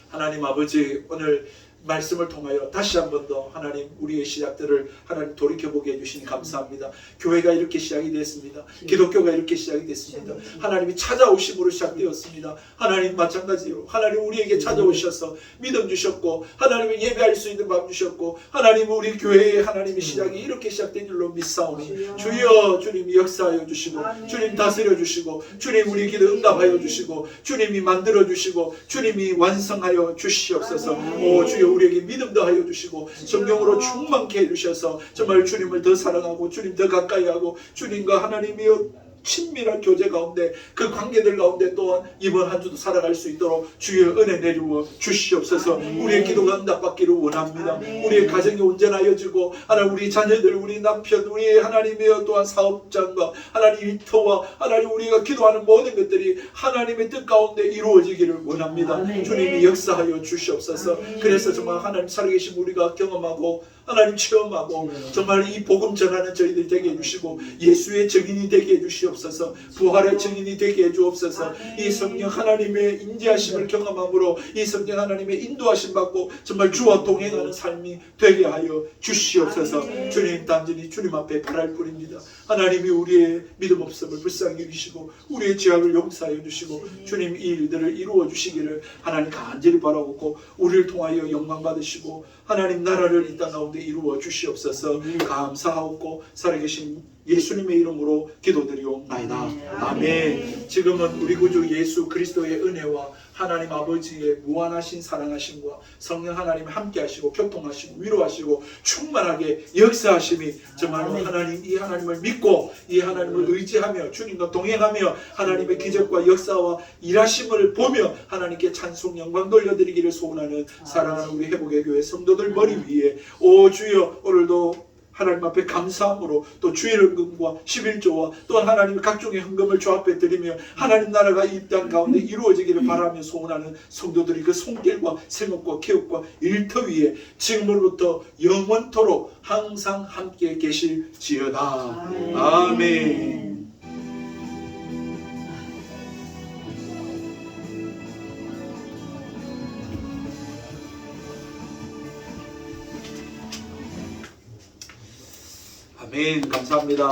하나님 아버지, 오늘 말씀을 통하여 다시 한 번 더 하나님 우리의 시작들을 하나님 돌이켜보게 해주시니 감사합니다. 교회가 이렇게 시작이 됐습니다. 기독교가 이렇게 시작이 됐습니다. 하나님이 찾아오심으로 시작되었습니다. 하나님 마찬가지로 하나님 우리에게 찾아오셔서 믿음 주셨고 하나님을 예배할 수 있는 마음 주셨고 하나님 우리 교회의 하나님의 시작이 이렇게 시작된 줄로 믿사오니 주여 주님이 역사하여 주시고 주님 다스려 주시고 주님 우리 기도 응답하여 주시고 주님이 만들어 주시고 주님이 완성하여 주시옵소서. 오 주여 우리에게 믿음 더하여 주시고 성령으로 충만케 해주셔서 정말 주님을 더 사랑하고 주님 더 가까이 하고 주님과 하나님이여 친밀한 교제 가운데 그 관계들 가운데 또한 이번 한 주도 살아갈 수 있도록 주의 은혜 내리워 주시옵소서. 우리의 기도가 응답받기를 원합니다. 우리의 가정이 온전하여지고 하나님 우리 자녀들 우리 남편 우리 하나님이여 또한 사업장과 하나님 일터와 하나님 우리가 기도하는 모든 것들이 하나님의 뜻 가운데 이루어지기를 원합니다. 주님이 역사하여 주시옵소서. 그래서 정말 하나님 살아계신 우리가 경험하고 하나님 체험하고 정말 이 복음 전하는 저희들 되게 해주시고 예수의 증인이 되게 해주시옵소서. 부활의 증인이 되게 해주옵소서. 이 성령 하나님의 인지하심을 경험함으로 이 성령 하나님의 인도하심 받고 정말 주와 동행하는 삶이 되게 하여 주시옵소서. 주님 단전히 주님 앞에 바랄 뿐입니다. 하나님이 우리의 믿음 없음을 불쌍히 여기시고 우리의 죄악을 용서하여 주시고 주님 이 일들을 이루어 주시기를 하나님 간절히 바라고 우리를 통하여 영광 받으시고 하나님 나라를 이 땅 가운데 이루어 주시옵소서. 감사하옵고 살아계신 예수님의 이름으로 기도드리옵나이다. 아멘. 지금은 우리 구주 예수 그리스도의 은혜와 하나님 아버지의 무한하신 사랑하심과 성령 하나님 함께 하시고 교통하시고 위로하시고 충만하게 역사하심이 정말로 하나님 이 하나님을 믿고 이 하나님을 의지하며 주님과 동행하며 하나님의 기적과 역사와 일하심을 보며 하나님께 찬송 영광 돌려드리기를 소원하는 사랑하는 우리 회복의 교회 성도들 머리 위에 오 주여 오늘도 하나님 앞에 감사함으로 또 주일헌금과 11조와 또한 하나님의 각종의 헌금을 주 앞에 드리며 하나님 나라가 이 땅 가운데 이루어지기를 바라며 소원하는 성도들이 그 손길과 생업과 개업과 일터 위에 지금으로부터 영원토록 항상 함께 계실지어다. 아멘. 아멘. 감사합니다.